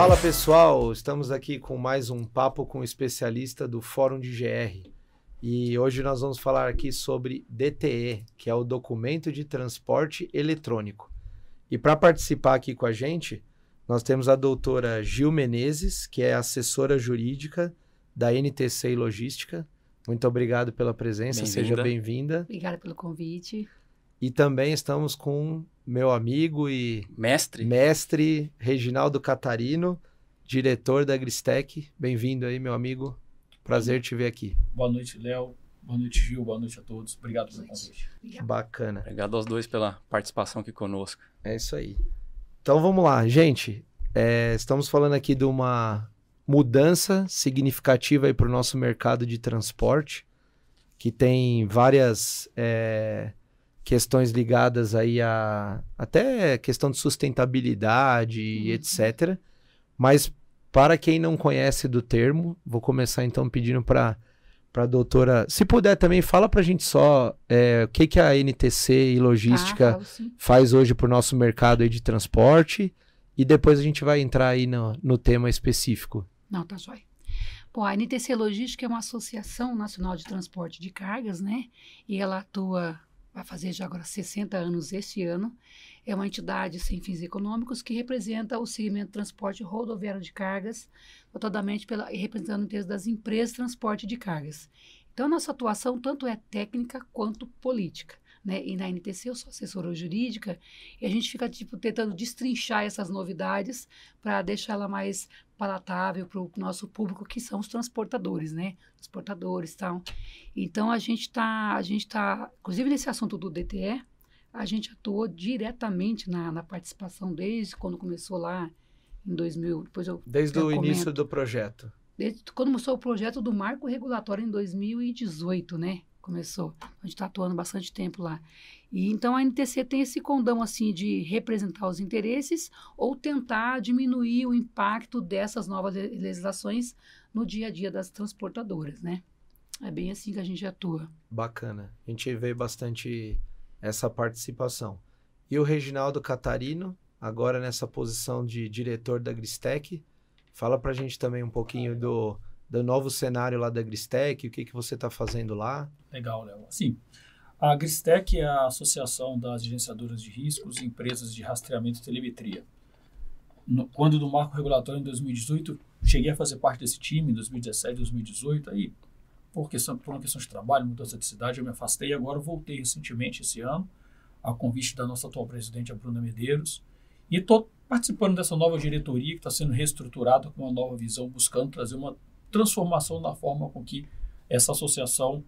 Fala pessoal, estamos aqui com mais um papo com o especialista do Fórum de GR. E hoje nós vamos falar aqui sobre DTE, que é o Documento de Transporte Eletrônico. E para participar aqui com a gente, nós temos a doutora Gil Menezes, que é assessora jurídica da NTC Logística. Muito obrigado pela presença, seja bem-vinda. Obrigada pelo convite. E também estamos com meu amigo e mestre Reginaldo Catarino, diretor da Agristec. Bem-vindo aí, meu amigo. Prazer te ver aqui. Boa noite, Léo. Boa noite, Gil. Boa noite a todos. Obrigado pelo convite. Bacana. Obrigado aos dois pela participação aqui conosco. É isso aí. Então vamos lá, gente. Estamos falando aqui de uma mudança significativa para o nosso mercado de transporte, que tem várias questões ligadas aí a até questão de sustentabilidade, etc. Mas para quem não conhece do termo, vou começar então pedindo para a doutora, se puder também, fala para a gente só o que a NTC e Logística faz hoje para o nosso mercado aí de transporte, e depois a gente vai entrar aí no tema específico. Não, tá jóia. Bom, a NTC Logística é uma associação nacional de transporte de cargas, né? E ela atua, vai fazer já agora 60 anos este ano. É uma entidade sem fins econômicos que representa o segmento de transporte rodoviário de cargas, notadamente representando o interesse das empresas de transporte de cargas. Então, nossa atuação tanto é técnica quanto política, né? E na NTC eu sou assessora jurídica e a gente fica tentando destrinchar essas novidades para deixá-la mais palatável para o nosso público, que são os transportadores, né? Transportadores e tal. Então, a gente tá, inclusive nesse assunto do DTE, a gente atuou diretamente na participação desde quando começou lá em 2000. Desde o início do projeto. Desde quando começou o projeto do Marco Regulatório em 2018, né? Começou. A gente está atuando bastante tempo lá. E então a NTC tem esse condão assim de representar os interesses ou tentar diminuir o impacto dessas novas legislações no dia a dia das transportadoras, né? É bem assim que a gente atua. Bacana. A gente vê bastante essa participação. E o Reginaldo Catarino, agora nessa posição de diretor da Agristec, fala pra gente também um pouquinho do novo cenário lá da Agristec, o que você está fazendo lá. Legal, Léo. Assim, a Agristec é a Associação das Gerenciadoras de Riscos e Empresas de Rastreamento e Telemetria. Quando do Marco Regulatório em 2018, cheguei a fazer parte desse time, em 2017, 2018, aí por uma questão de trabalho, mudança de cidade, eu me afastei e agora voltei recentemente esse ano, a convite da nossa atual presidente, a Bruna Medeiros, e estou participando dessa nova diretoria que está sendo reestruturada com uma nova visão, buscando trazer uma transformação na forma com que essa associação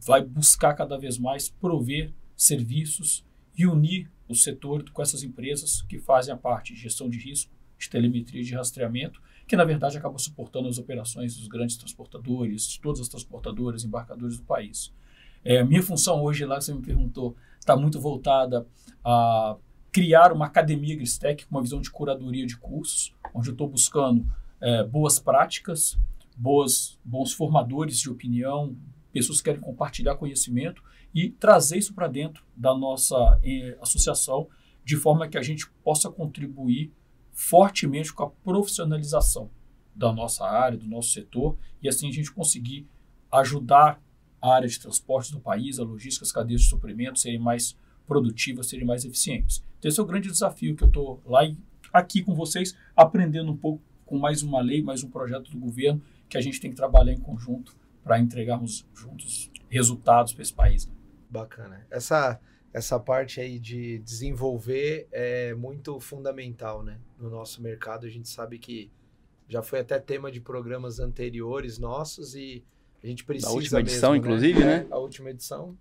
vai buscar cada vez mais prover serviços e unir o setor com essas empresas que fazem a parte de gestão de risco, de telemetria e de rastreamento, que na verdade acabam suportando as operações dos grandes transportadores, de todas as transportadoras, embarcadores do país. Minha função hoje, lá que você me perguntou, está muito voltada a criar uma academia Agristec com uma visão de curadoria de cursos, onde eu estou buscando boas práticas, bons formadores de opinião, pessoas que querem compartilhar conhecimento e trazer isso para dentro da nossa associação, de forma que a gente possa contribuir fortemente com a profissionalização da nossa área, do nosso setor, e assim a gente conseguir ajudar a área de transportes do país, a logística, as cadeias de suprimento serem mais produtivas, serem mais eficientes. Então esse é o grande desafio que eu estou lá aqui com vocês, aprendendo um pouco com mais uma lei, mais um projeto do governo, que a gente tem que trabalhar em conjunto para entregarmos juntos resultados para esse país. Né? Bacana. Essa parte aí de desenvolver é muito fundamental, né? No nosso mercado, a gente sabe que já foi até tema de programas anteriores nossos e a gente precisa da última edição, mesmo, inclusive, né? A última edição,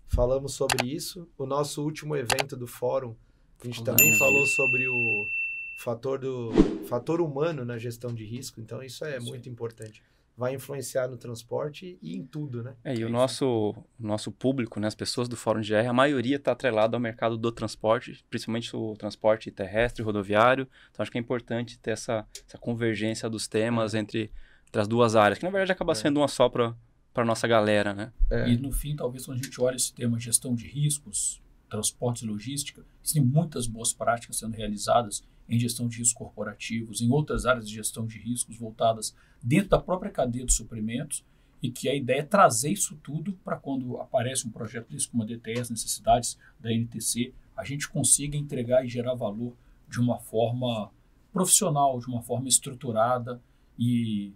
falamos sobre isso. O nosso último evento do fórum, a gente também falou sobre o fator humano na gestão de risco, então isso é muito importante. Vai influenciar no transporte e em tudo, né? E o nosso público, né, as pessoas do Fórum de GR, a maioria está atrelada ao mercado do transporte, principalmente o transporte terrestre, rodoviário. Então, acho que é importante ter essa convergência dos temas entre as duas áreas, que na verdade acaba sendo uma só para a nossa galera, né? E no fim, talvez quando a gente olha esse tema gestão de riscos, transportes e logística, existem muitas boas práticas sendo realizadas em gestão de riscos corporativos, em outras áreas de gestão de riscos voltadas dentro da própria cadeia de suprimentos, e que a ideia é trazer isso tudo para quando aparece um projeto desse como a DTE, as necessidades da NTC, a gente consiga entregar e gerar valor de uma forma profissional, de uma forma estruturada e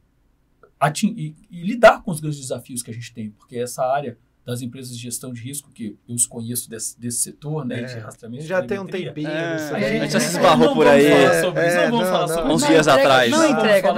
lidar com os grandes desafios que a gente tem, porque essa área das empresas de gestão de risco, que eu os conheço desse setor, né, de rastreamento de já tem um telemetria. tempinho. A aí. gente já se esbarrou por aí. Não vamos falar sobre Uns isso. dias atrás. Não entrega.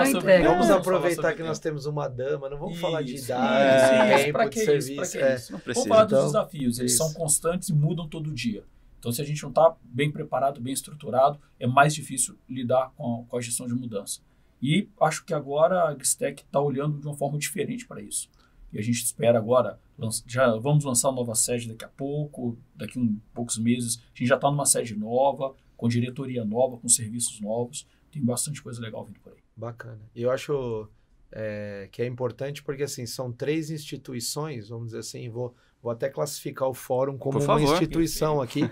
Vamos aproveitar que nós temos uma dama, não vamos falar de idade, tempo, para de que serviço. isso? Para que isso? Não Vamos precisa. falar dos Então, desafios, eles isso. são constantes e mudam todo dia. Então, se a gente não está bem preparado, bem estruturado, é mais difícil lidar com a gestão de mudança. E acho que agora a Agristec está olhando de uma forma diferente para isso. E a gente espera agora, já vamos lançar uma nova sede daqui a pouco, daqui a poucos meses. A gente já está numa sede nova, com diretoria nova, com serviços novos. Tem bastante coisa legal vindo por aí. Bacana. E eu acho que é importante porque, assim, são 3 instituições, vamos dizer assim, vou até classificar o fórum como Por uma favor. instituição aqui,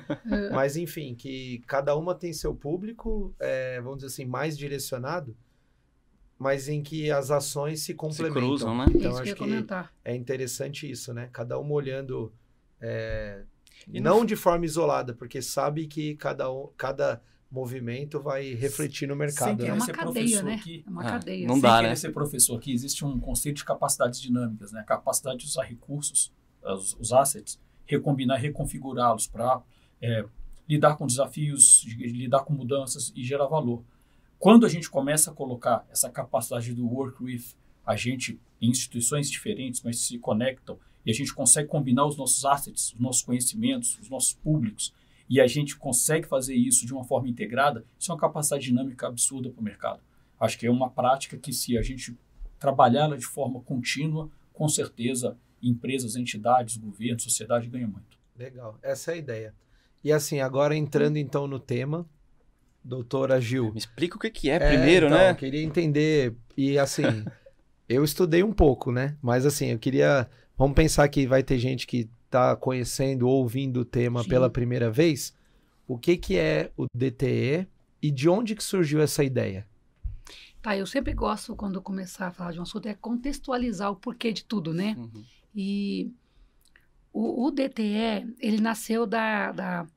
mas, enfim, que cada uma tem seu público, vamos dizer assim, mais direcionado, mas em que as ações se complementam. Se cruzam, né? Então, Isso que eu acho ia que comentar. é interessante isso, né? Cada uma olhando, E não de forma isolada, porque sabe que cada movimento vai refletir no mercado. Sem né? É querer uma ser cadeia, professor né? aqui. É uma Ah, cadeia. não Sem dá, querer né? ser professor aqui, existe um conceito de capacidades dinâmicas, né? A capacidade de usar recursos, os assets, recombinar, reconfigurá-los para lidar com desafios, lidar com mudanças e gerar valor. Quando a gente começa a colocar essa capacidade do work with a gente em instituições diferentes, mas se conectam, e a gente consegue combinar os nossos assets, os nossos conhecimentos, os nossos públicos, e a gente consegue fazer isso de uma forma integrada, isso é uma capacidade dinâmica absurda para o mercado. Acho que é uma prática que, se a gente trabalhá-la de forma contínua, com certeza, empresas, entidades, governo, sociedade ganham muito. Legal, essa é a ideia. E assim, agora entrando então no tema, doutora Gil. Me explica o que é primeiro, então, né? Eu queria entender, e assim, eu estudei um pouco, né? Mas assim, eu queria, vamos pensar que vai ter gente que está conhecendo ou ouvindo o tema Sim. pela primeira vez. O que é o DTE e de onde que surgiu essa ideia? Tá, eu sempre gosto, quando começar a falar de um assunto, é contextualizar o porquê de tudo, né? Uhum. E o DTE, ele nasceu da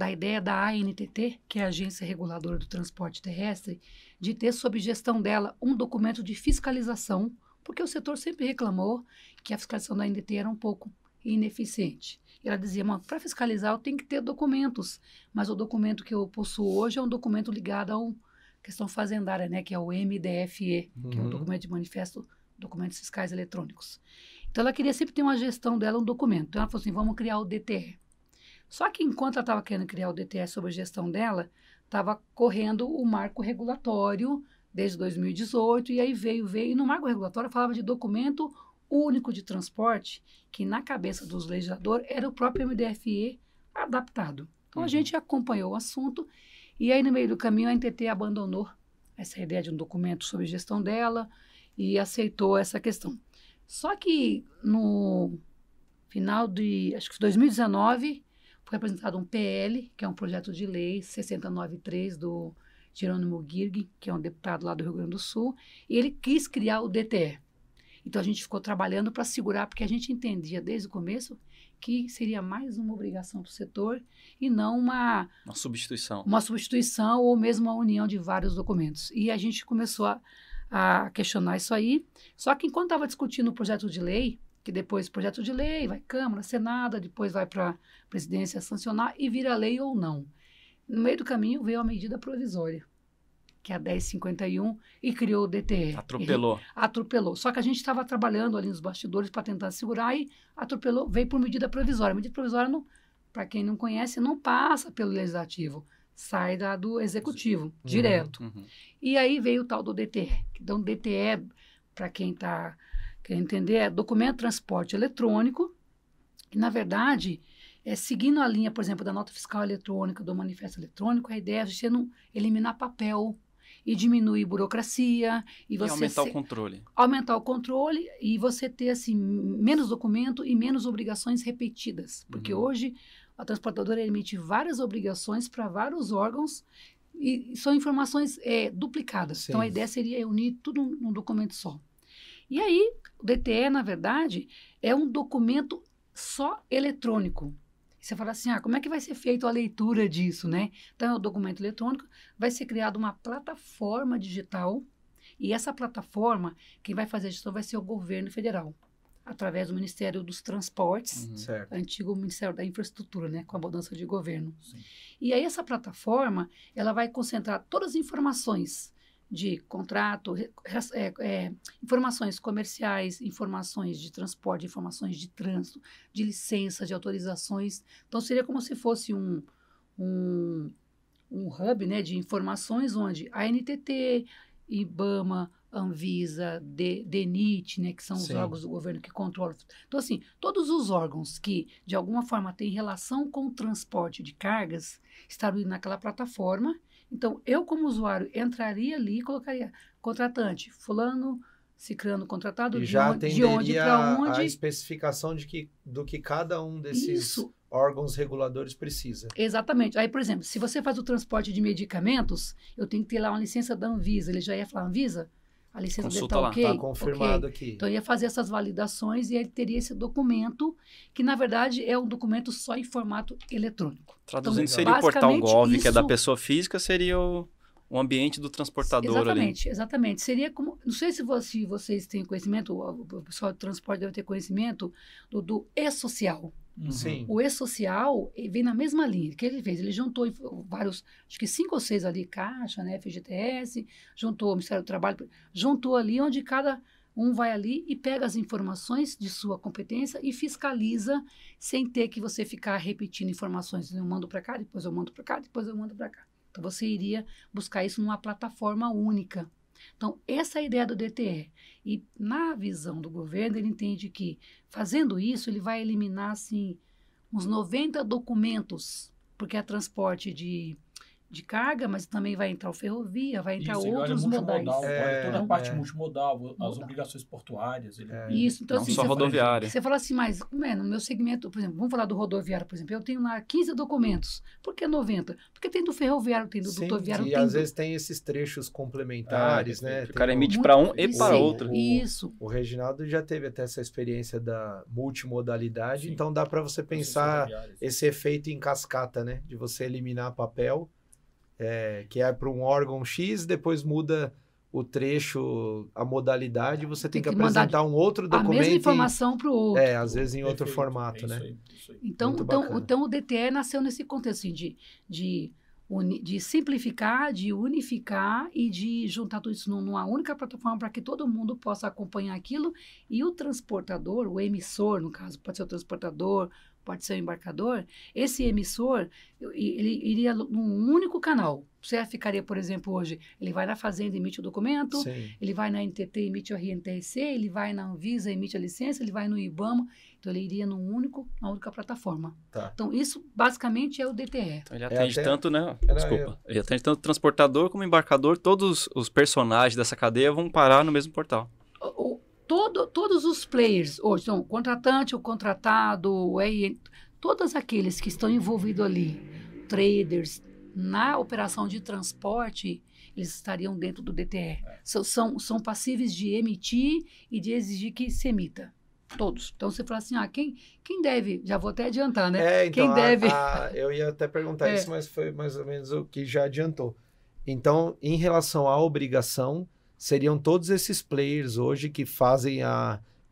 ideia da ANTT, que é a Agência Reguladora do Transporte Terrestre, de ter sob gestão dela um documento de fiscalização, porque o setor sempre reclamou que a fiscalização da ANTT era um pouco ineficiente. E ela dizia, para fiscalizar eu tenho que ter documentos, mas o documento que eu possuo hoje é um documento ligado a uma questão fazendária, né, que é o MDFE, que é o documento de manifesto, documentos fiscais eletrônicos. Então ela queria sempre ter uma gestão dela, um documento. Então ela falou assim, vamos criar o DTE. Só que enquanto ela estava querendo criar o DTE sob a gestão dela, estava correndo o marco regulatório desde 2018, e aí veio, e no marco regulatório falava de documento único de transporte, que na cabeça dos legisladores era o próprio MDFE adaptado. Então a gente acompanhou o assunto, e aí no meio do caminho a NTT abandonou essa ideia de um documento sob gestão dela e aceitou essa questão. Só que no final de, acho que 2019, foi apresentado um PL, que é um projeto de lei 6093 do Jerônimo Girg, que é um deputado lá do Rio Grande do Sul, e ele quis criar o DTE. Então a gente ficou trabalhando para segurar, porque a gente entendia desde o começo que seria mais uma obrigação para o setor e não uma substituição. Uma substituição ou mesmo uma união de vários documentos. E a gente começou a questionar isso aí. Só que enquanto estava discutindo o projeto de lei, que depois projeto de lei vai Câmara, Senado, depois vai para a presidência sancionar e vira lei ou não. No meio do caminho veio a medida provisória, que é a 1051, e criou o DTE. Atropelou. Atropelou. Só que a gente estava trabalhando ali nos bastidores para tentar segurar e atropelou, veio por medida provisória. A medida provisória, para quem não conhece, não passa pelo legislativo, sai do executivo, direto. Uhum. E aí veio o tal do DTE. Então, DTE, para quem está querendo entender, é documento de transporte eletrônico, que, na verdade, seguindo a linha, por exemplo, da nota fiscal eletrônica, do manifesto eletrônico, a ideia é você não eliminar papel e diminuir burocracia. E você aumentar o controle. Aumentar o controle e você ter, assim, menos documento e menos obrigações repetidas. Porque hoje a transportadora emite várias obrigações para vários órgãos e são informações duplicadas. Sim. Então, a ideia seria unir tudo num documento só. E aí, o DTE, na verdade, é um documento só eletrônico. Você fala assim, como é que vai ser feita a leitura disso, né? Então, é um documento eletrônico, vai ser criada uma plataforma digital, e essa plataforma, quem vai fazer a gestão vai ser o governo federal, através do Ministério dos Transportes, Certo. antigo Ministério da Infraestrutura, né, com a mudança de governo. Sim. E aí essa plataforma, ela vai concentrar todas as informações de contrato, informações comerciais, informações de transporte, informações de trânsito, de licenças, de autorizações. Então, seria como se fosse um hub, né, de informações onde a NTT, IBAMA, Anvisa, DENIT, né, que são os Sim. órgãos do governo que controlam. Então, assim, todos os órgãos que, de alguma forma, têm relação com o transporte de cargas, estariam naquela plataforma. Então, eu, como usuário, entraria ali e colocaria contratante, fulano, cicrano contratado, E de já onde para a onde. especificação do que cada um desses Isso. órgãos reguladores precisa. Exatamente. Aí, por exemplo, se você faz o transporte de medicamentos, eu tenho que ter lá uma licença da Anvisa. Ele já ia falar, Anvisa, a licença dele Consulta está lá. ok? Está confirmado Ok. aqui. Então, ia fazer essas validações e ele teria esse documento, que, na verdade, é um documento só em formato eletrônico. Traduzindo, Então, seria o portal basicamente, Gov, que é da isso- pessoa física, seria o ambiente do transportador ali. Exatamente, exatamente. Seria como... Não sei se vocês têm conhecimento, o pessoal do transporte deve ter conhecimento do e-social. Uhum. Sim. O e-social vem na mesma linha. O que ele fez? Ele juntou vários, acho que 5 ou 6 ali, Caixa, né, FGTS, juntou o Ministério do Trabalho, juntou ali onde cada um vai ali e pega as informações de sua competência e fiscaliza sem ter que você ficar repetindo informações. Eu mando para cá, depois eu mando para cá, depois eu mando para cá. Então, você iria buscar isso numa plataforma única. Então, essa é a ideia do DTE. E, na visão do governo, ele entende que, fazendo isso, ele vai eliminar, assim, uns 90 documentos, porque é transporte de carga, mas também vai entrar o ferrovia, vai entrar Isso, ele olha outros modais. multimodal, olha toda a parte é. multimodal, as obrigações portuárias. Ele Isso, então, Não assim, só você rodoviária. Você fala assim, mas no meu segmento, por exemplo, vamos falar do rodoviário, por exemplo, eu tenho lá 15 documentos. Por que 90? Porque tem do ferroviário, tem do Sim, rodoviário, e tem às do... vezes tem esses trechos complementares, né? O Tem cara o- emite Muito- para um e para Sim, outro. Isso. O Reginaldo já teve até essa experiência da multimodalidade, Sim. então dá para você pensar rodoviárias. esse efeito em cascata, né? De você eliminar papel, que é para um órgão X, depois muda o trecho, a modalidade, você tem que mandar apresentar um outro A documento. mesma informação para o outro. Às vezes em outro Perfeito, formato, é né? isso aí, isso aí. Então, Muito então, bacana. então o DTE nasceu nesse contexto assim, de simplificar, de unificar e de juntar tudo isso numa única plataforma para que todo mundo possa acompanhar aquilo. E o transportador, o emissor, no caso, pode ser o transportador, pode ser o embarcador, esse emissor, ele iria num único canal. Você ficaria, por exemplo, hoje, ele vai na Fazenda e emite o documento, Sim. ele vai na NTT e emite o RNTRC, ele vai na Anvisa e emite a licença, ele vai no IBAMA, então ele iria numa única plataforma. Tá. Então, isso basicamente é o DTE. Então ele atende até- tanto, né? Era- Desculpa. Ele atende tanto o transportador como o embarcador. Todos os personagens dessa cadeia vão parar no mesmo portal. Todos os players, hoje, então, o contratante, o contratado, o EIN, todos aqueles que estão envolvidos ali, traders, na operação de transporte, eles estariam dentro do DTE. São passíveis de emitir e de exigir que se emita. Todos. Então, você fala assim, quem deve, já vou até adiantar, né? Então, Quem deve... eu ia até perguntar É. isso, mas foi mais ou menos o que já adiantou. Então, em relação à obrigação, seriam todos esses players hoje que fazem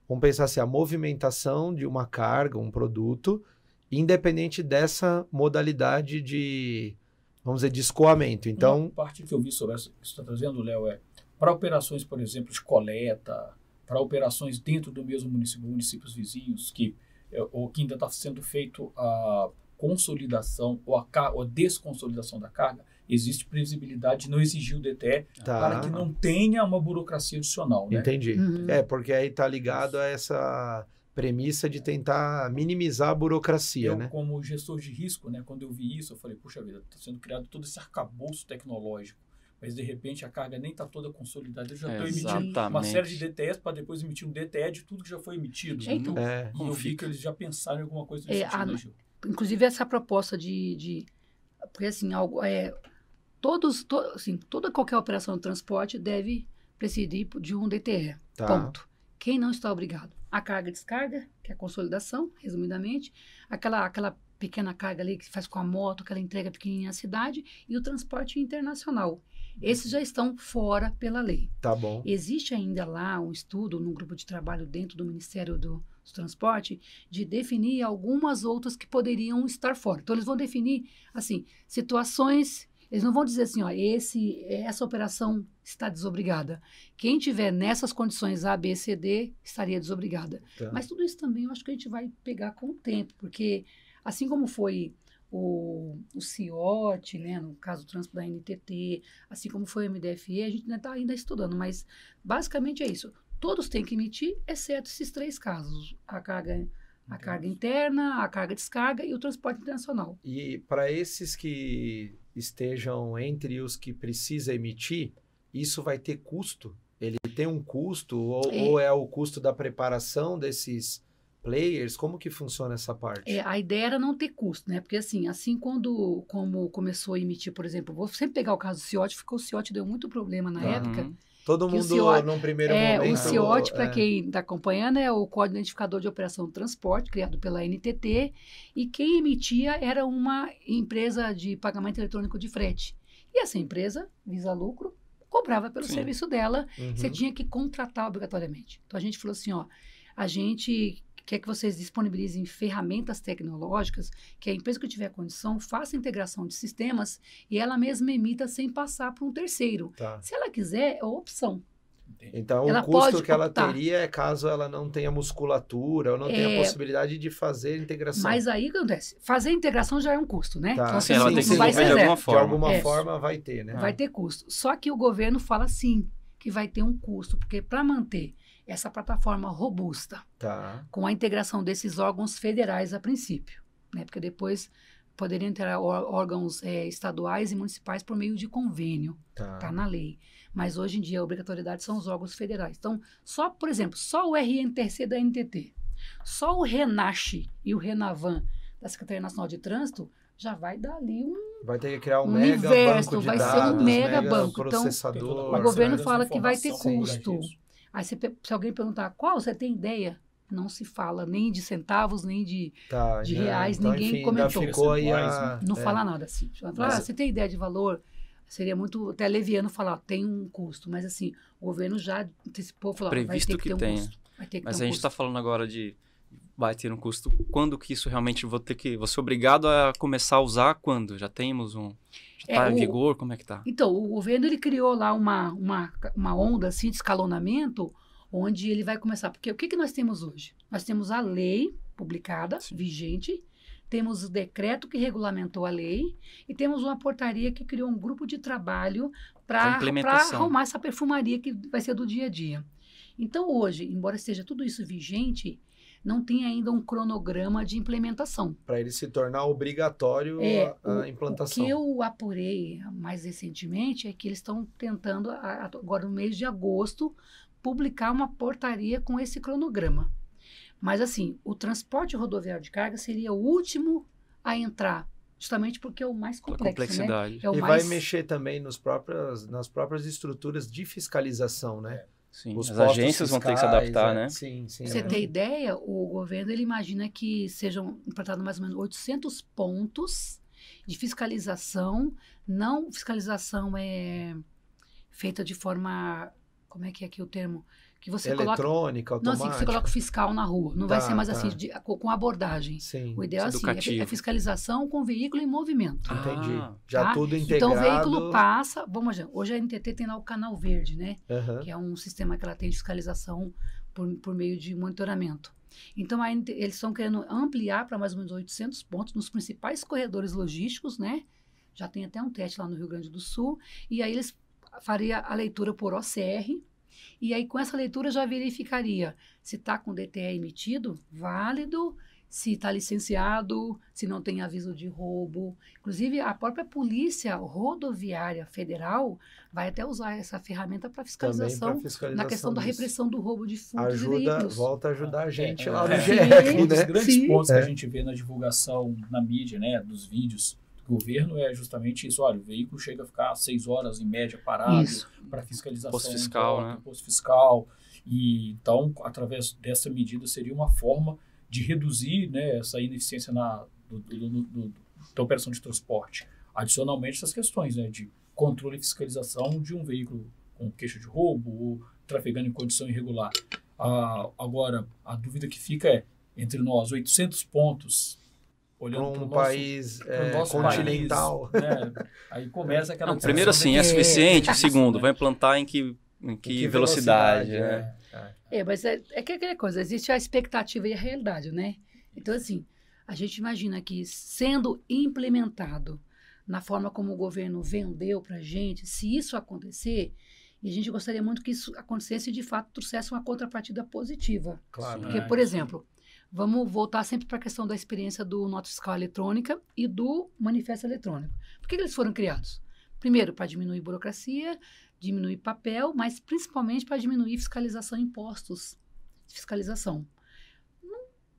vamos pensar assim, a movimentação de uma carga, um produto, independente dessa modalidade de, vamos dizer, de escoamento. Então, Uma parte que eu vi sobre essa que você está trazendo, Léo, é para operações, por exemplo, de coleta, para operações dentro do mesmo município, municípios vizinhos, ou que ainda está sendo feito a consolidação ou a desconsolidação da carga, existe previsibilidade de não exigir o DTE para que não tenha uma burocracia adicional, né? Entendi. Uhum. Porque aí tá ligado a essa premissa de tentar minimizar a burocracia, Eu, né? como gestor de risco, né, quando eu vi isso, eu falei, puxa vida, está sendo criado todo esse arcabouço tecnológico, mas de repente a carga nem está toda consolidada. Eu já estou emitindo uma série de DTEs para depois emitir um DTE de tudo que já foi emitido. Então, E eu vi que eles já pensaram em alguma coisa nesse sentido, né, Gil? Inclusive, essa proposta porque assim, assim, qualquer operação de transporte deve presidir de um DTE. Tá. Ponto. Quem não está obrigado? A carga e descarga, que é a consolidação, resumidamente, aquela pequena carga ali que se faz com a moto, aquela entrega pequenininha na cidade, e o transporte internacional. Esses já estão fora pela lei. Tá bom. Existe ainda lá um estudo, num grupo de trabalho dentro do Ministério do Transporte, de definir algumas outras que poderiam estar fora. Então, eles vão definir, assim, situações. Eles não vão dizer assim, ó, essa operação está desobrigada. Quem tiver nessas condições A, B, C, D, estaria desobrigada. Tá. Mas tudo isso também eu acho que a gente vai pegar com o tempo, porque assim como foi o CIOT, né, no caso do trânsito da NTT, assim como foi o MDFE, a gente ainda está ainda estudando, mas basicamente é isso. Todos têm que emitir, exceto esses 3 casos, a carga interna, a carga descarga e o transporte internacional. E para esses que estejam entre os que precisa emitir, isso vai ter custo? Ele tem um custo ou é o custo da preparação desses players? Como que funciona essa parte? A ideia era não ter custo, né? Porque assim como começou a emitir, por exemplo, vou sempre pegar o caso do CIOT, porque o CIOT deu muito problema na época. Todo mundo, num primeiro momento... O CIOT, para quem está acompanhando, é o Código Identificador de Operação de Transporte, criado pela NTT, e quem emitia era uma empresa de pagamento eletrônico de frete. E essa empresa, visa lucro, cobrava pelo serviço dela, você tinha que contratar obrigatoriamente. Então, a gente falou assim, ó, a gente quer que vocês disponibilizem ferramentas tecnológicas, que a empresa que tiver condição faça integração de sistemas e ela mesma emita sem passar para um terceiro. Tá. Se ela quiser, é opção. Então, ela o custo pode que ela optar. teria é caso ela não tenha musculatura ou não tenha possibilidade de fazer integração. Mas aí o que acontece? Fazer a integração já é um custo, né? Tá. Então, Sim, ela tem que não vai desenvolver ser de alguma zero. forma. De alguma forma vai ter, né? Vai ter custo. Só que o governo fala sim que vai ter um custo, porque para manter essa plataforma robusta, Tá. com a integração desses órgãos federais a princípio, né? Porque depois poderiam ter órgãos estaduais e municipais por meio de convênio, tá na lei. Mas hoje em dia a obrigatoriedade são os órgãos federais. Então, por exemplo, só o RNTC da NTT, só o RENACH e o RENAVAN da Secretaria Nacional de Trânsito já vai dar ali Vai ter que criar um universo, mega banco de vai dados, ser um mega banco. processador. Então, o governo fala que vai ter Informação custo. Aí se alguém perguntar qual, você tem ideia? Não se fala nem de centavos, nem de reais, então, ninguém enfim, comentou. Ficou aí Não fala nada assim. Você tem ideia de valor? Seria muito até leviano falar, tem um custo. Mas assim, o governo já antecipou, falou, vai ter que ter um custo. Mas a gente está falando agora de vai ter um custo. Quando que isso realmente vou ser obrigado a começar a usar? Quando? Já temos já está em vigor? Como é que está? Então, o governo ele criou lá uma onda assim, de escalonamento, onde ele vai começar. Porque o que nós temos hoje? Nós temos a lei publicada, vigente, temos o decreto que regulamentou a lei e temos uma portaria que criou um grupo de trabalho para arrumar essa perfumaria que vai ser do dia a dia. Então, hoje, embora esteja tudo isso vigente, não tem ainda um cronograma de implementação. Para ele se tornar obrigatório a implantação. O que eu apurei mais recentemente é que eles estão tentando, agora no mês de agosto, publicar uma portaria com esse cronograma. Mas assim, o transporte rodoviário de carga seria o último a entrar, justamente porque é o mais complexo, complexidade. Né? Vai mexer também nas próprias estruturas de fiscalização, né? Sim, as agências vão ter que se adaptar, né? Sim, sim. Pra você ter ideia, o governo ele imagina que sejam implantados mais ou menos 800 pontos de fiscalização. Não fiscalização feita de forma, como é que é aqui o termo? Que você eletrônica, automática. Não, assim, que você coloca o fiscal na rua. Não vai ser mais assim, com abordagem. Sim. O ideal assim, é fiscalização com veículo em movimento. Entendi. Já tudo integrado. Então, o veículo passa... Vamos lá, hoje a NTT tem lá o Canal Verde, né? Que é um sistema que ela tem de fiscalização por meio de monitoramento. Então, eles estão querendo ampliar para mais ou menos 800 pontos nos principais corredores logísticos, né? Já tem até um teste lá no Rio Grande do Sul. E aí, eles fariam a leitura por OCR. E aí, com essa leitura, já verificaria se está com DTE emitido, válido, se está licenciado, se não tem aviso de roubo. Inclusive, a própria Polícia Rodoviária Federal vai até usar essa ferramenta para fiscalização, na questão da repressão do roubo de furtos e veículos. Volta a ajudar a gente lá no GR, né? Um dos grandes pontos que a gente vê na divulgação, na mídia, né, dos vídeos governo é justamente isso. Olha, o veículo chega a ficar 6 horas em média parado para fiscalização. Imposto fiscal, né? Imposto fiscal. E, então, através dessa medida, seria uma forma de reduzir, né, essa ineficiência da operação de transporte. Adicionalmente, essas questões, né, de controle e fiscalização de um veículo com queixa de roubo ou trafegando em condição irregular. Agora, a dúvida que fica é, entre nós, 800 pontos, olhando para um país nosso continental. país, né, aí começa aquela... Não, primeiro assim, é suficiente? Segundo, vai implantar em que velocidade, né? Mas é que aquela coisa, existe a expectativa e a realidade, né? Então, assim, a gente imagina que sendo implementado na forma como o governo vendeu para a gente, se isso acontecer, e a gente gostaria muito que isso acontecesse e, de fato, trouxesse uma contrapartida positiva. Claro. Porque, por exemplo, vamos voltar sempre para a questão da experiência do nota fiscal eletrônica e do manifesto eletrônico. Por que eles foram criados? Primeiro, para diminuir burocracia, diminuir papel, mas principalmente para diminuir fiscalização, impostos, fiscalização.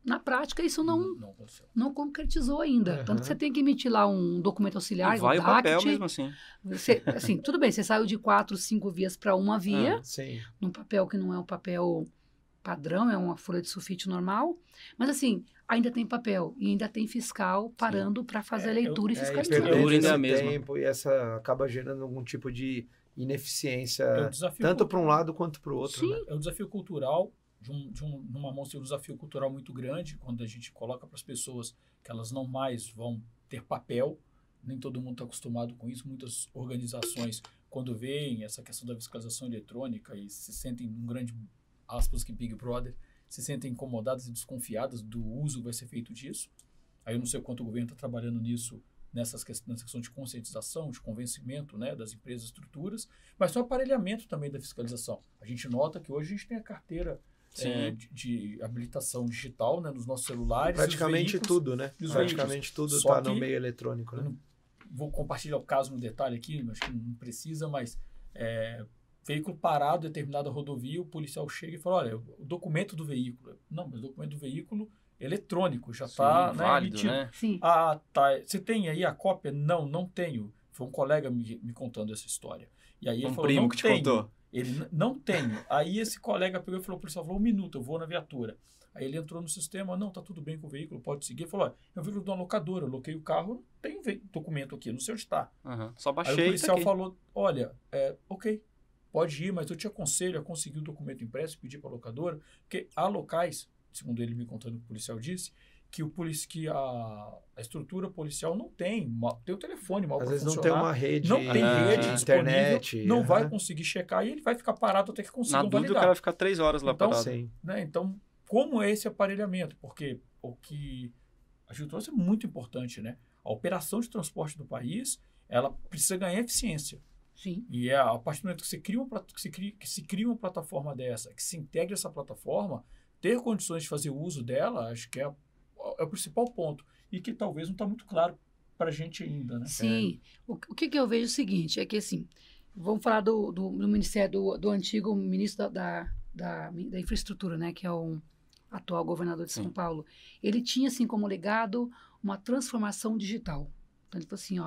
Na prática, isso não concretizou ainda. Tanto que você tem que emitir lá um documento auxiliar. E vai o papel mesmo assim. Assim, tudo bem, você saiu de 4, 5 vias para uma via, num papel que não é um papel padrão, é uma folha de sulfite normal, mas assim, ainda tem papel e ainda tem fiscal parando para fazer a leitura e fiscalizar. E essa acaba gerando algum tipo de ineficiência, tanto para um lado quanto para o outro. Sim. Né? É um desafio cultural, numa mão tem um desafio cultural muito grande, quando a gente coloca para as pessoas que elas não mais vão ter papel, nem todo mundo está acostumado com isso, muitas organizações, quando veem essa questão da fiscalização eletrônica e se sentem um grande, aspas, que Big Brother, se sentem incomodadas e desconfiadas do uso que vai ser feito disso. Aí eu não sei o quanto o governo está trabalhando nisso, nessa questão de conscientização, de convencimento, né, das empresas, estruturas, mas tem o aparelhamento também da fiscalização. A gente nota que hoje a gente tem a carteira de habilitação digital, né, nos nossos celulares. Praticamente tudo, né? Praticamente tudo está no meio eletrônico. Né? Vou compartilhar o caso no detalhe aqui, acho que não precisa, mas veículo parado em determinada rodovia, o policial chega e fala, olha, o documento do veículo. Não, mas o documento do veículo eletrônico já está válido, emitido. né? Sim. Ah, tá. Você tem aí a cópia? Não tenho. Foi um colega me contando essa história. E aí ele falou, primo não que te tenho. contou. Ele, não tenho. Aí esse colega pegou e falou, o policial falou, 1 minuto, eu vou na viatura. Aí ele entrou no sistema, não, tá tudo bem com o veículo, pode seguir. Ele falou, olha, eu vi de uma locadora, eu loquei o carro, não tem documento aqui, não sei onde está. Só baixei. Aí o policial falou, olha, ok, pode ir, mas eu te aconselho a conseguir o documento impresso e pedir para a locadora, porque há locais, segundo ele me contando o que o policial disse, que a estrutura policial não tem o telefone mal para funcionar. Às vezes não tem uma rede, não tem rede internet, não vai conseguir checar e ele vai ficar parado até que consiga validar. Na dúvida, o cara vai ficar 3 horas lá parado. Sim. Né, então, como é esse aparelhamento? Porque o que a gente trouxe é muito importante, né? A operação de transporte do país, ela precisa ganhar eficiência. Sim. E a partir do momento que se cria uma plataforma dessa, que se integra essa plataforma, ter condições de fazer uso dela, acho que é o principal ponto. E que talvez não está muito claro para a gente ainda, né? Sim. O que eu vejo é o seguinte, é que assim, vamos falar do ministério, do antigo ministro da infraestrutura, né, que é o atual governador de São Paulo. Ele tinha, assim, como legado uma transformação digital. Então, ele falou assim,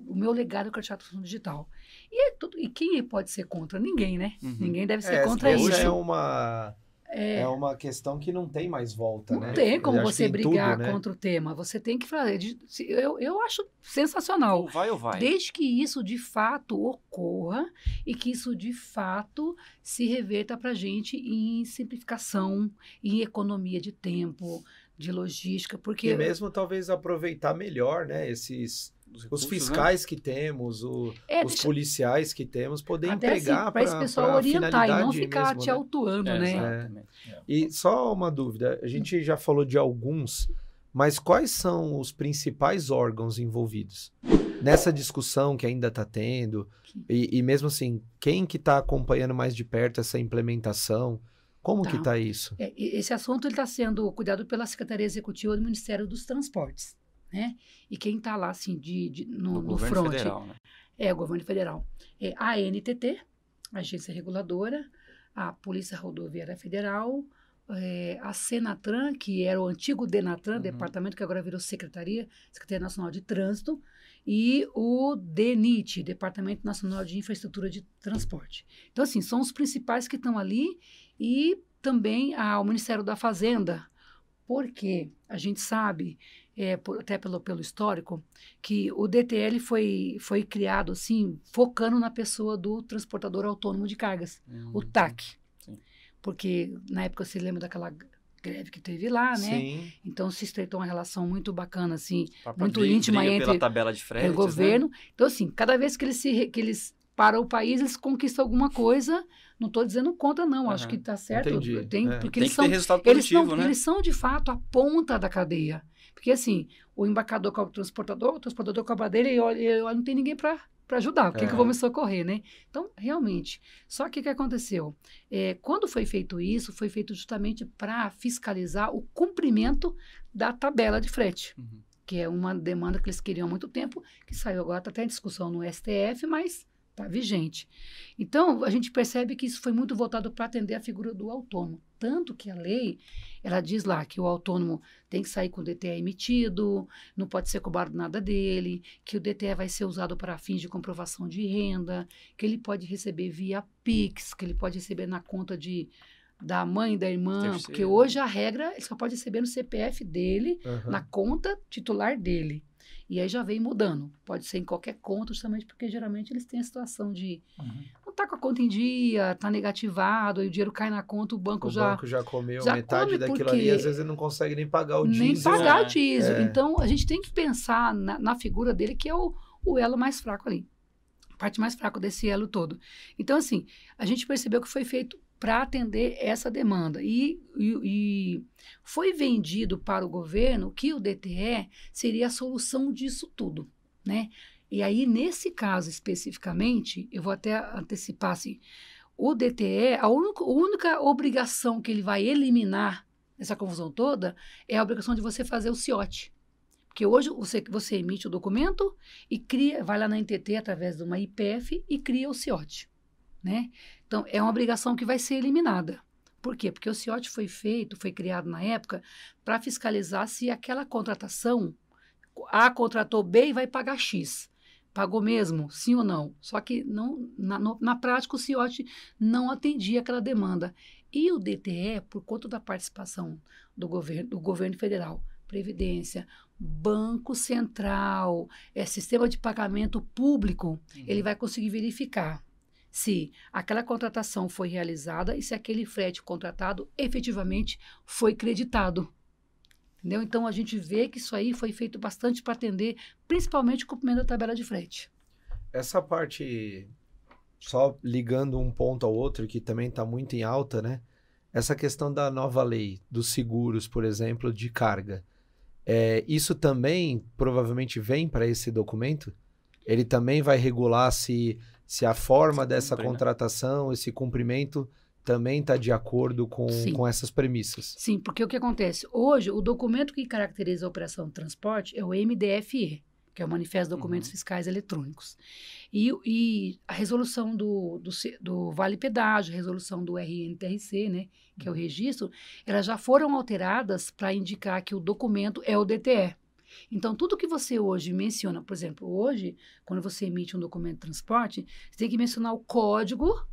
o meu legado é a transformação digital. E quem pode ser contra? Ninguém, né? Ninguém deve ser contra isso. É uma questão que não tem mais volta, né? Não tem como você brigar tudo, né? contra o tema. Você tem que fazer. Eu acho sensacional. Ou vai ou vai. Desde que isso de fato ocorra e que isso de fato se reverta para a gente em simplificação, em economia de tempo, de logística, porque... E mesmo talvez aproveitar melhor, né? Os fiscais, né, que temos, os policiais que temos, poder empregar para esse pessoal orientar e não ficar mesmo, te né? autuando, né? E só uma dúvida, a gente já falou de alguns, mas quais são os principais órgãos envolvidos nessa discussão que ainda está tendo? E mesmo assim, quem que está acompanhando mais de perto essa implementação? Como que está isso? Esse assunto está sendo cuidado pela Secretaria Executiva do Ministério dos Transportes. Né? E quem está lá, assim, no front... Federal, né? É o governo federal. É a ANTT, Agência Reguladora, a Polícia Rodoviária Federal, a Senatran, que era o antigo Denatran, departamento que agora virou Secretaria Nacional de Trânsito, e o DENIT, Departamento Nacional de Infraestrutura de Transporte. Então, assim, são os principais que estão ali, e também o Ministério da Fazenda, porque a gente sabe, até pelo histórico, que o DTL foi criado, assim, focando na pessoa do transportador autônomo de cargas, o TAC. Sim. Porque, na época, você lembra daquela greve que teve lá, né? Sim. Então, se estreitou uma relação muito bacana, assim, Própria muito íntima briga entre pela tabela de fretes, o governo. né? Então, assim, cada vez que eles param o país, eles conquistam alguma coisa. Não estou dizendo contra, não. Acho que está certo. Entendi. Porque Tem eles que são, ter resultado positivo, né? eles são, de fato, a ponta da cadeia. Porque, assim, o embarcador cobra o transportador cobra dele, e olha, não tem ninguém para ajudar. Quem que eu vou me socorrer, né? Então, realmente. Só que o que aconteceu? Quando foi feito isso, foi feito justamente para fiscalizar o cumprimento da tabela de frete, que é uma demanda que eles queriam há muito tempo, que saiu agora, está até em discussão no STF, mas está vigente. Então, a gente percebe que isso foi muito voltado para atender a figura do autônomo. Tanto que a lei, ela diz lá que o autônomo tem que sair com o DTE emitido, não pode ser cobrado nada dele, que o DTE vai ser usado para fins de comprovação de renda, que ele pode receber via Pix, que ele pode receber na conta da mãe, da irmã, Terceiro. porque hoje a regra, ele só pode receber no CPF dele, na conta titular dele. E aí já vem mudando. Pode ser em qualquer conta, justamente porque geralmente eles têm a situação de não tá com a conta em dia, tá negativado, aí o dinheiro cai na conta, o banco já comeu já metade come, daquilo porque ali, às vezes ele não consegue nem pagar o diesel. nem pagar o diesel. Então, a gente tem que pensar na figura dele, que é o elo mais fraco ali. A parte mais fraca desse elo todo. Então, assim, a gente percebeu que foi feito para atender essa demanda. E foi vendido para o governo que o DTE seria a solução disso tudo, né? E aí, nesse caso especificamente, eu vou até antecipar, assim, o DTE, a única obrigação que ele vai eliminar nessa confusão toda é a obrigação de você fazer o CIOT. Porque hoje você emite o documento e vai lá na NTT através de uma IPF e cria o CIOT, né? Então, é uma obrigação que vai ser eliminada. Por quê? Porque o CIOT foi criado na época para fiscalizar se aquela contratação, A contratou B e vai pagar X. Pagou mesmo? Sim ou não? Só que na prática o CIOT não atendia aquela demanda. E o DTE, por conta da participação do governo federal, Previdência, Banco Central, sistema de pagamento público, ele vai conseguir verificar se aquela contratação foi realizada e se aquele frete contratado efetivamente foi creditado. Entendeu? Então, a gente vê que isso aí foi feito bastante para atender, principalmente o cumprimento da tabela de frete. Essa parte, só ligando um ponto ao outro, que também está muito em alta, né? Essa questão da nova lei dos seguros, por exemplo, de carga. Isso também provavelmente vem para esse documento? Ele também vai regular se a forma dessa contratação, esse cumprimento, também está de acordo com essas premissas. Sim, porque o que acontece? Hoje, o documento que caracteriza a operação de transporte é o MDFE, que é o Manifesto de Documentos Fiscais Eletrônicos. E a resolução do Vale Pedágio, a resolução do RNTRC, né, que é o registro, elas já foram alteradas para indicar que o documento é o DTE. Então, tudo que você hoje menciona, por exemplo, hoje, quando você emite um documento de transporte, você tem que mencionar o código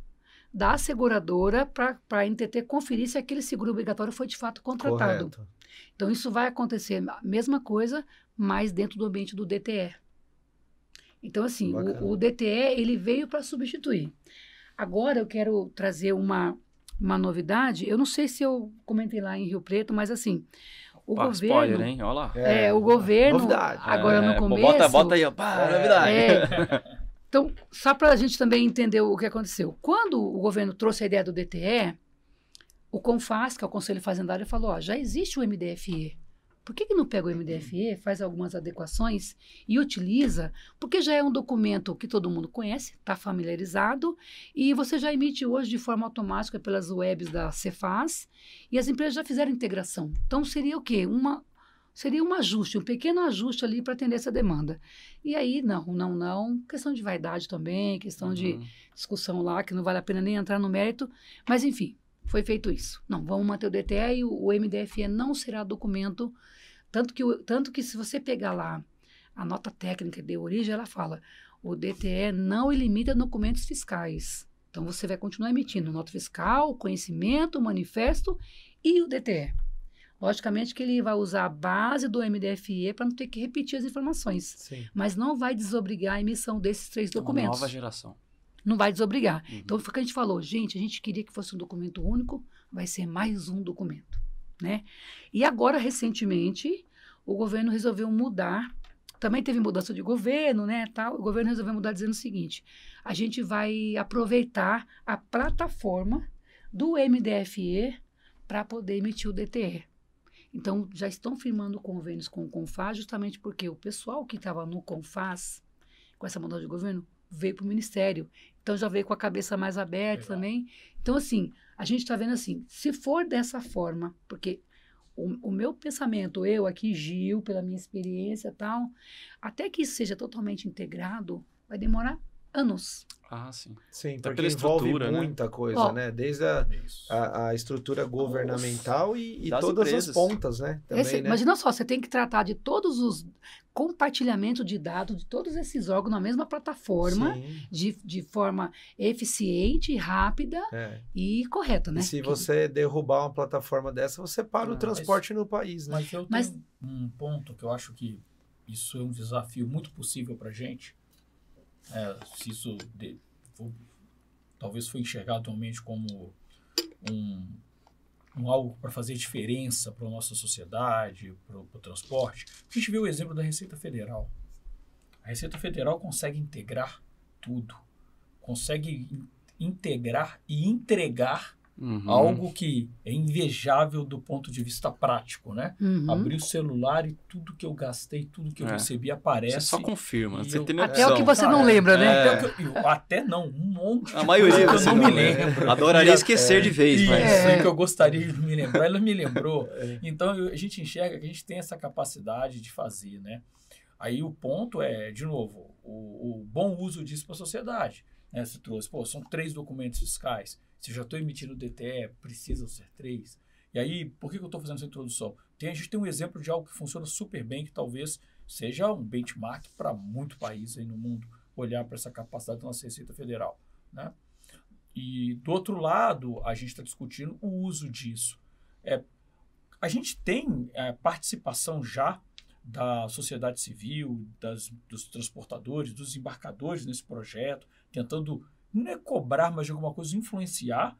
da seguradora para a NTT conferir se aquele seguro obrigatório foi de fato contratado. Correto. Então, isso vai acontecer a mesma coisa, mas dentro do ambiente do DTE. Então, assim, o DTE, ele veio para substituir. Agora, eu quero trazer uma novidade. Eu não sei se eu comentei lá em Rio Preto, mas assim, o governo... Spoiler, hein? Olha lá. o governo, novidade. agora no começo... Bota aí, ó. Novidade. Então, só para a gente também entender o que aconteceu. Quando o governo trouxe a ideia do DTE, o CONFAS, que é o Conselho Fazendário, falou, já existe o MDFE. Por que não pega o MDFE, faz algumas adequações e utiliza? Porque já é um documento que todo mundo conhece, está familiarizado, e você já emite hoje de forma automática pelas webs da Cefaz, e as empresas já fizeram integração. Então, seria o quê? Seria um ajuste, um pequeno ajuste ali para atender essa demanda. E aí, não. Questão de vaidade também, questão de discussão lá, que não vale a pena nem entrar no mérito. Mas, enfim, foi feito isso. Não, vamos manter o DTE e o MDFE não será documento, tanto que se você pegar lá a nota técnica de origem, ela fala, o DTE não limita documentos fiscais. Então, você vai continuar emitindo nota fiscal, conhecimento, manifesto e o DTE. Logicamente que ele vai usar a base do MDFE para não ter que repetir as informações. Sim. Mas não vai desobrigar a emissão desses 3 documentos. Uma nova geração. Não vai desobrigar. Uhum. Então, foi o que a gente falou. Gente, a gente queria que fosse um documento único, vai ser mais um documento, né? E agora, recentemente, o governo resolveu mudar. Também teve mudança de governo, né, tal. O governo resolveu mudar dizendo o seguinte, a gente vai aproveitar a plataforma do MDFE para poder emitir o DTE. Então, já estão firmando convênios com o CONFAS, justamente porque o pessoal que estava no CONFAS, com essa mudança de governo, veio para o Ministério. Então, já veio com a cabeça mais aberta também. Então, assim, a gente está vendo assim, se for dessa forma, porque o meu pensamento, eu aqui, Gil, pela minha experiência e tal, até que isso seja totalmente integrado, vai demorar anos. Ah, sim. Sim, Até porque pela envolve estrutura, muita coisa, né? Desde a estrutura governamental e Das todas empresas. as pontas, né? Também, né? Imagina só, você tem que tratar de todos os compartilhamentos de dados de todos esses órgãos na mesma plataforma, Sim, de forma eficiente, rápida é. e correta, né? E se você derrubar uma plataforma dessa, você para o Mas- transporte no país, né? Mas eu tenho um ponto que eu acho que isso é um desafio muito possível para a gente. Se isso talvez foi enxergado atualmente como um algo para fazer diferença para a nossa sociedade, para o transporte. A gente vê o exemplo da Receita Federal. A Receita Federal consegue integrar tudo. Consegue integrar e entregar Uhum. algo que é invejável do ponto de vista prático, né? Uhum. Abrir o celular e tudo que eu gastei, tudo que eu recebi aparece. Você só confirma, e você eu- tem Até noção. o que você não lembra, né? Até não, um monte A de maioria coisa que você eu não me não lembra. lembro. Adoraria E esquecer de vez, isso, mas... que eu gostaria de me lembrar, ela me lembrou. Então, a gente enxerga que a gente tem essa capacidade de fazer, né? Aí o ponto é, de novo, o bom uso disso para a sociedade. Né? Você trouxe, são 3 documentos fiscais. Se eu já estou emitindo o DTE, precisam ser 3. E aí, por que eu estou fazendo essa introdução? A gente tem um exemplo de algo que funciona super bem, que talvez seja um benchmark para muito país aí no mundo, olhar para essa capacidade da nossa Receita Federal. Né? E, do outro lado, a gente está discutindo o uso disso. A gente tem participação já da sociedade civil, dos transportadores, dos embarcadores nesse projeto, tentando, não é cobrar, mas de alguma coisa influenciar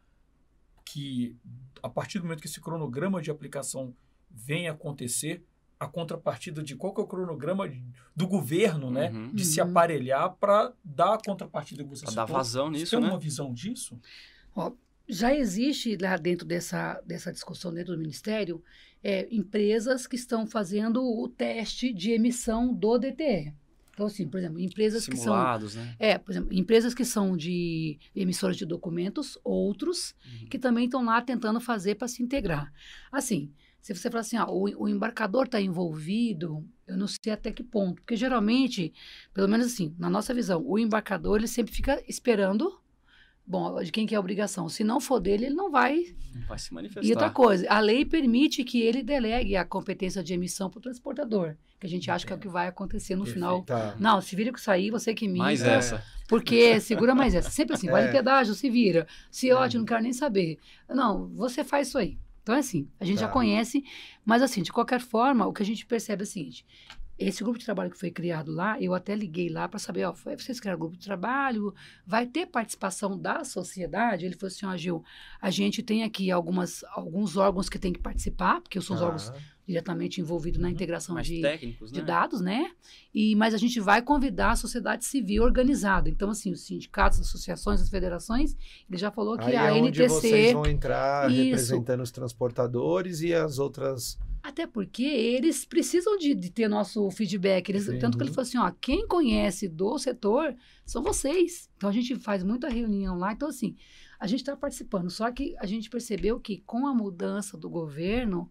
que, a partir do momento que esse cronograma de aplicação venha acontecer, a contrapartida de qual que é o cronograma do governo, né, Uhum. de se aparelhar para dar a contrapartida que você Pra dar citou. vazão Você nisso, tem né? uma visão disso? Já existe lá dentro dessa discussão dentro do Ministério empresas que estão fazendo o teste de emissão do DTE. Então, assim, por exemplo, empresas Simulados, né? por exemplo, empresas que são de emissoras de documentos, outros que também estão lá tentando fazer para se integrar. Assim, se você falar assim, o embarcador está envolvido, eu não sei até que ponto, porque geralmente, pelo menos assim, na nossa visão, o embarcador ele sempre fica esperando. Bom, de quem que é a obrigação? Se não for dele, ele não vai. Não vai se manifestar. E outra coisa, a lei permite que ele delegue a competência de emissão para o transportador, que a gente acha que é o que vai acontecer no final. Tá. Não, se vira com isso aí, você que emita. Mais essa. Porque segura mais essa. Sempre assim, vale pedágio, se vira. Se ótimo, não quero nem saber. Não, você faz isso aí. Então é assim, a gente já conhece, mas assim, de qualquer forma, o que a gente percebe é o seguinte, esse grupo de trabalho que foi criado lá, eu até liguei lá para saber, vocês criaram grupo de trabalho, vai ter participação da sociedade? Ele falou assim, Gil, a gente tem aqui alguns órgãos que tem que participar, porque são os órgãos diretamente envolvidos na integração Mais de técnicos, de né? dados, né? Mas a gente vai convidar a sociedade civil organizada. Então, assim, os sindicatos, as associações, as federações, ele já falou que Aí a é onde NTC... vocês vão entrar Isso. representando os transportadores e as outras... Até porque eles precisam de ter nosso feedback. Tanto que ele falou assim, quem conhece do setor são vocês. Então, a gente faz muita reunião lá. Então, assim, a gente está participando. Só que a gente percebeu que com a mudança do governo,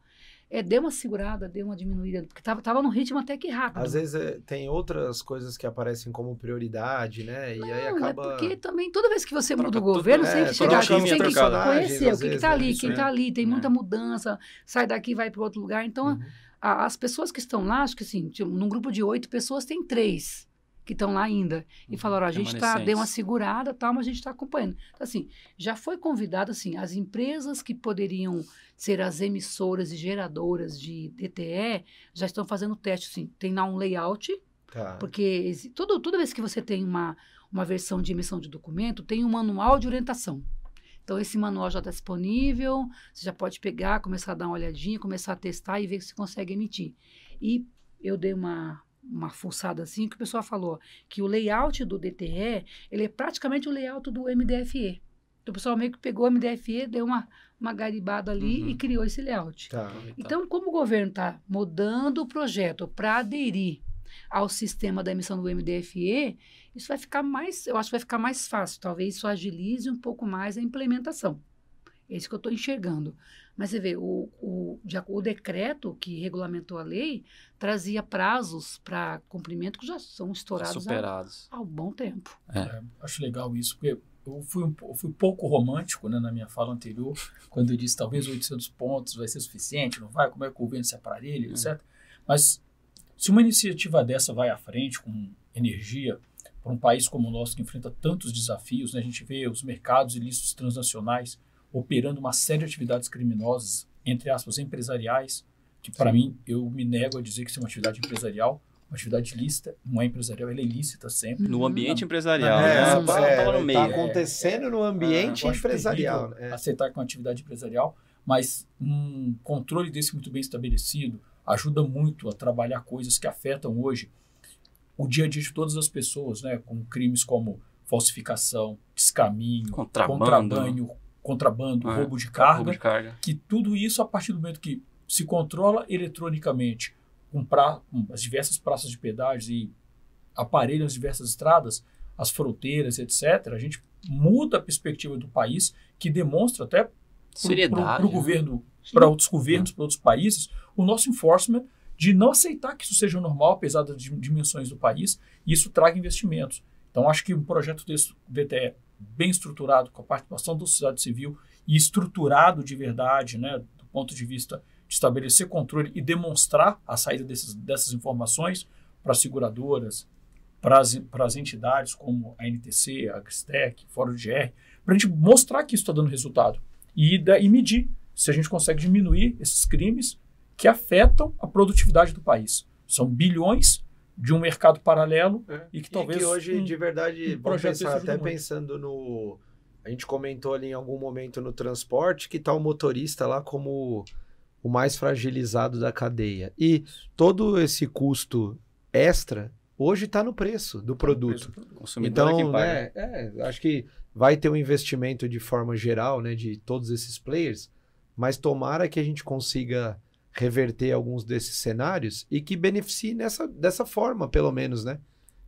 deu uma segurada, deu uma diminuída, porque tava num ritmo até que rápido. Às vezes tem outras coisas que aparecem como prioridade, né? E aí acaba... É porque também, toda vez que você muda o tudo, governo, né? você tem que Troca chegar, os você tem que personagens, conhecer às o que vezes, tá ali, isso, quem né? tá ali, tem muita mudança, sai daqui, vai para outro lugar. Então, as pessoas que estão lá, acho que assim, num grupo de 8 pessoas, tem 3 que estão lá ainda. E falaram, a gente deu uma segurada, tal, mas a gente está acompanhando. Então, assim, já foi convidado, assim, as empresas que poderiam ser as emissoras e geradoras de DTE, já estão fazendo teste, assim, tem lá um layout, porque toda vez que você tem uma versão de emissão de documento, tem um manual de orientação. Então, esse manual já está disponível, você já pode pegar, começar a dar uma olhadinha, começar a testar e ver se consegue emitir. E eu dei uma fuçada assim, que o pessoal falou que o layout do DTE, ele é praticamente o layout do MDFE. Então, o pessoal meio que pegou o MDFE, deu uma garibada ali e criou esse layout. Então, como o governo está mudando o projeto para aderir ao sistema da emissão do MDFE, isso vai ficar eu acho que vai ficar mais fácil. Talvez isso agilize um pouco mais a implementação. É isso que eu estou enxergando. Mas você vê, o decreto que regulamentou a lei trazia prazos para cumprimento que já são estourados há um bom tempo. Acho legal isso, porque eu fui pouco romântico, né, na minha fala anterior, quando eu disse talvez 800 pontos vai ser suficiente, não vai? Como é que o governo se aparelha, etc. Mas se uma iniciativa dessa vai à frente com energia para um país como o nosso que enfrenta tantos desafios, né, a gente vê os mercados ilícitos transnacionais operando uma série de atividades criminosas, entre aspas, empresariais, que para mim, eu me nego a dizer que isso é uma atividade empresarial, uma atividade lícita, não é empresarial, ela é ilícita sempre. No ambiente empresarial, né? Tá no meio. Tá acontecendo no ambiente empresarial. Aceitar que é uma atividade empresarial, mas um controle desse muito bem estabelecido ajuda muito a trabalhar coisas que afetam hoje o dia a dia de todas as pessoas, né? Com crimes como falsificação, descaminho, contrabando, roubo de carga, que tudo isso, a partir do momento que se controla eletronicamente com as diversas praças de pedágios e aparelham as diversas estradas, as fronteiras, etc., a gente muda a perspectiva do país, que demonstra até para o governo, para outros governos, para outros países, o nosso enforcement de não aceitar que isso seja normal, apesar das dimensões do país, e isso traga investimentos. Então, acho que um projeto desse DTE bem estruturado, com a participação da sociedade civil e estruturado de verdade, né, do ponto de vista de estabelecer controle e demonstrar a saída dessas informações para as seguradoras, para as entidades como a NTC, a Agristec, Fórum de GR, para a gente mostrar que isso está dando resultado e medir se a gente consegue diminuir esses crimes que afetam a produtividade do país. São bilhões de um mercado paralelo e que talvez... E que hoje, de verdade, vamos pensar, até pensando no... A gente comentou ali em algum momento no transporte que está o motorista lá como o mais fragilizado da cadeia. E todo esse custo extra hoje está no preço do produto. Então, quem paga. Acho que vai ter um investimento de forma geral, né, de todos esses players, mas tomara que a gente consiga reverter alguns desses cenários e que beneficie dessa forma, pelo menos, né?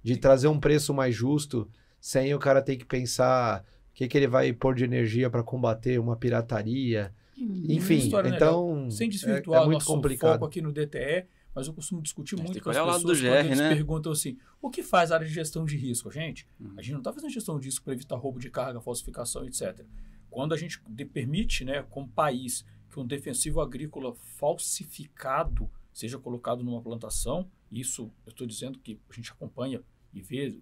De trazer um preço mais justo, sem o cara ter que pensar o que ele vai pôr de energia para combater uma pirataria. Enfim, então sem desvirtuar muito nosso complicado. Foco aqui no DTE, mas eu costumo discutir muito com as pessoas quando eles né? perguntam assim, o que faz a área de gestão de risco? Gente, a gente não está fazendo gestão de risco para evitar roubo de carga, falsificação, etc. Quando a gente permite, né, como país, que um defensivo agrícola falsificado seja colocado numa plantação, isso eu estou dizendo que a gente acompanha e vê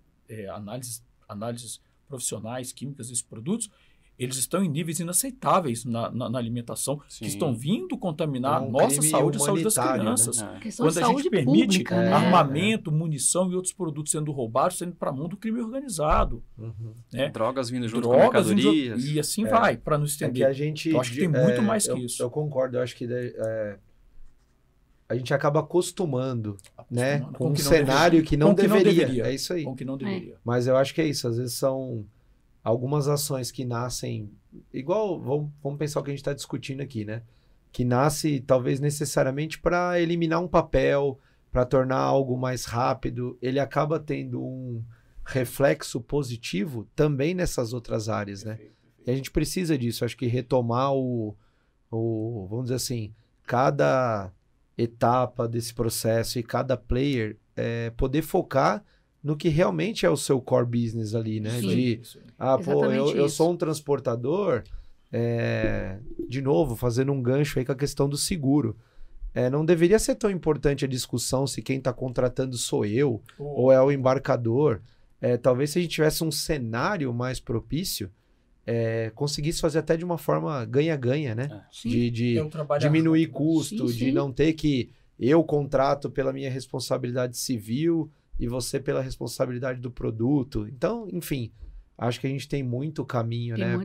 análises profissionais, químicas desses produtos, eles estão em níveis inaceitáveis na alimentação, que estão vindo contaminar a nossa saúde e a saúde das crianças. Né? Quando a gente permite armamento, munição e outros produtos sendo roubados, sendo para o mundo do crime organizado. Né? Drogas vindo junto com mercadorias. E assim vai, para não estender. A gente, eu acho que tem muito mais que isso. Eu concordo, eu acho que a gente acaba acostumando né, com um cenário que não deveria. É isso aí. Com que não deveria. Mas eu acho que é isso, às vezes são algumas ações que nascem, igual, vamos pensar o que a gente está discutindo aqui, né? Que nasce talvez necessariamente para eliminar um papel, para tornar algo mais rápido, ele acaba tendo um reflexo positivo também nessas outras áreas, né? E a gente precisa disso, acho que retomar vamos dizer assim, cada etapa desse processo e cada player poder focar no que realmente é o seu core business ali, né? Sim. Eu sou um transportador, de novo, fazendo um gancho aí com a questão do seguro. Não deveria ser tão importante a discussão se quem está contratando sou eu ou é o embarcador. Talvez se a gente tivesse um cenário mais propício, conseguisse fazer até de uma forma ganha-ganha, né? De diminuir custo, de não ter que eu contrato pela minha responsabilidade civil e você pela responsabilidade do produto. Então, enfim, acho que a gente tem muito caminho, né,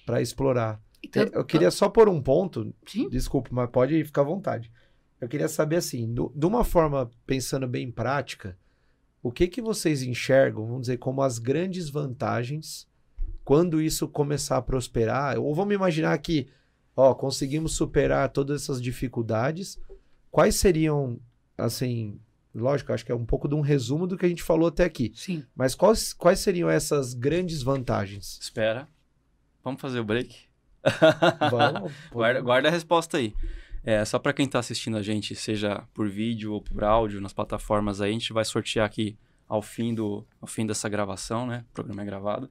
para explorar. Então, eu queria só pôr um ponto, desculpa, mas pode ficar à vontade. Eu queria saber assim, de uma forma pensando bem prática, o que vocês enxergam, vamos dizer, como as grandes vantagens quando isso começar a prosperar? Ou vamos imaginar que conseguimos superar todas essas dificuldades, quais seriam, assim, lógico, acho que é um pouco de um resumo do que a gente falou até aqui. Sim. Mas quais seriam essas grandes vantagens? Espera. Vamos fazer o break? Vamos. Guarda a resposta aí. Só para quem está assistindo a gente, seja por vídeo ou por áudio, nas plataformas aí, a gente vai sortear aqui ao fim dessa gravação, né? O programa é gravado.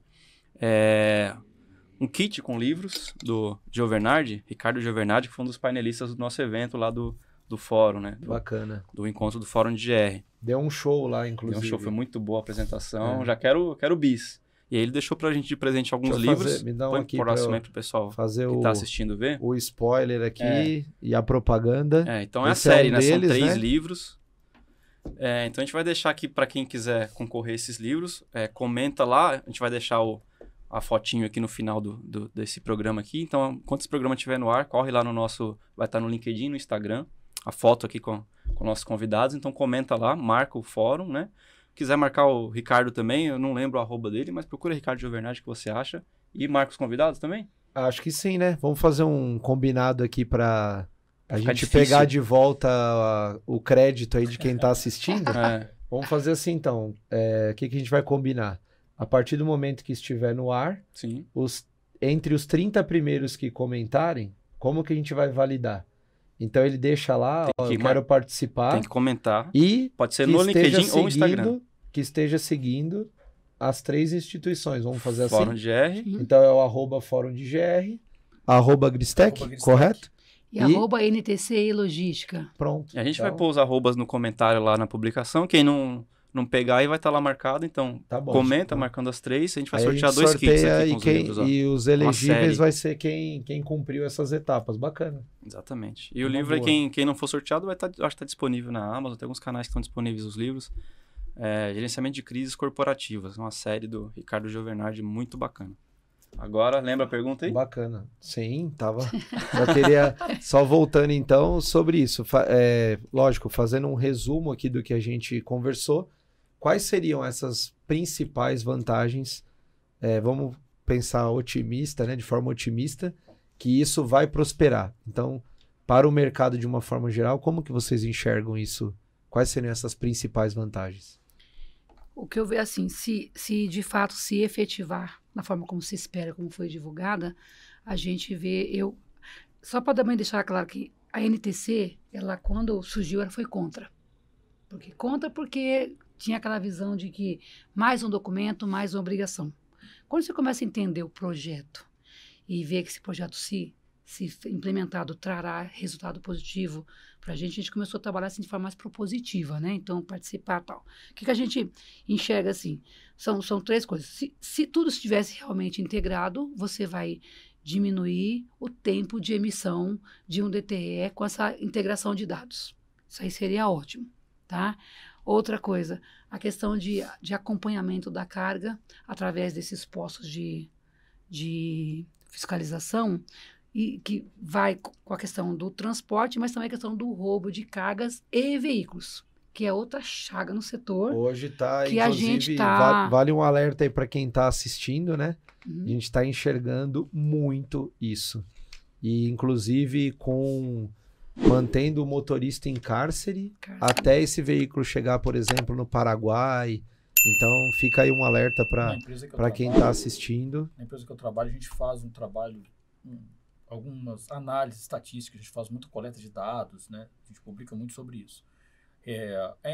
Um kit com livros do Giovernardi, Ricardo Giovernardi, que foi um dos painelistas do nosso evento lá do fórum, né? Bacana. Do encontro do Fórum de GR. Deu um show lá, inclusive. Deu um show, foi muito boa a apresentação. Já quero bis. E aí ele deixou pra gente de presente alguns livros. Me dá um põe aqui próximo aí pro pessoal fazer que tá assistindo ver. O spoiler aqui e a propaganda. Então a série, né? São 3 livros. Então a gente vai deixar aqui para quem quiser concorrer a esses livros. Comenta lá, a gente vai deixar a fotinho aqui no final desse programa aqui. Então, enquanto esse programa estiver no ar, corre lá no nosso... Vai estar no LinkedIn, no Instagram. A foto aqui com nossos convidados. Então, comenta lá, marca o fórum, né? Quiser marcar o Ricardo também, eu não lembro o arroba dele, mas procura Ricardo Giovernardi, que você acha. E marca os convidados também? Acho que sim, né? Vamos fazer um combinado aqui para a gente difícil. Pegar de volta o crédito aí de quem está assistindo. Vamos fazer assim, então. O que a gente vai combinar? A partir do momento que estiver no ar, sim. Entre os 30 primeiros que comentarem, como que a gente vai validar? Então ele deixa lá, eu quero participar. Tem que comentar. E pode ser no LinkedIn ou no Instagram. Que esteja seguindo as 3 instituições. Vamos fazer Fórum assim? de GR. Então é o @Fórum de GR, @Gristec, correto? E @NTC e Logística. Pronto. E a gente vai pôr os arrobas no comentário lá na publicação. Quem não pegar aí vai estar lá marcado. Então, tá bom, comenta, marcando as 3. A gente vai sortear 2 kits aqui com os livros. E os elegíveis vai ser quem cumpriu essas etapas. Bacana. Exatamente. E o livro aí, quem não for sorteado, acho que está disponível na Amazon. Tem alguns canais que estão disponíveis os livros. Gerenciamento de crises corporativas. Uma série do Ricardo Giovernardi muito bacana. Agora, lembra a pergunta aí? Bacana. Sim, tava. Eu queria, só voltando então, sobre isso. Lógico, fazendo um resumo aqui do que a gente conversou. Quais seriam essas principais vantagens? Vamos pensar otimista, né? De forma otimista, que isso vai prosperar. Então, para o mercado de uma forma geral, como que vocês enxergam isso? Quais seriam essas principais vantagens? O que eu vejo assim, se de fato se efetivar na forma como se espera, como foi divulgada, a gente vê, só para também deixar claro que a NTC, ela quando surgiu, ela foi contra. Porque tinha aquela visão de que mais um documento, mais uma obrigação. Quando você começa a entender o projeto e ver que esse projeto se implementado trará resultado positivo para a gente começou a trabalhar assim de forma mais propositiva, né? Então, participar e tal. O que a gente enxerga assim? São 3 coisas. Se tudo estivesse realmente integrado, você vai diminuir o tempo de emissão de um DTE com essa integração de dados. Isso aí seria ótimo, tá? Outra coisa, a questão de acompanhamento da carga através desses postos de fiscalização, e que vai com a questão do transporte, mas também a questão do roubo de cargas e veículos, que é outra chaga no setor. Hoje está, inclusive, a gente vale um alerta aí para quem está assistindo, né? A gente está enxergando muito isso. E, inclusive, mantendo o motorista em cárcere até esse veículo chegar, por exemplo, no Paraguai. Então, fica aí um alerta para quem está assistindo. Na empresa que eu trabalho, a gente faz um trabalho... algumas análises estatísticas, a gente faz muita coleta de dados, né? A gente publica muito sobre isso.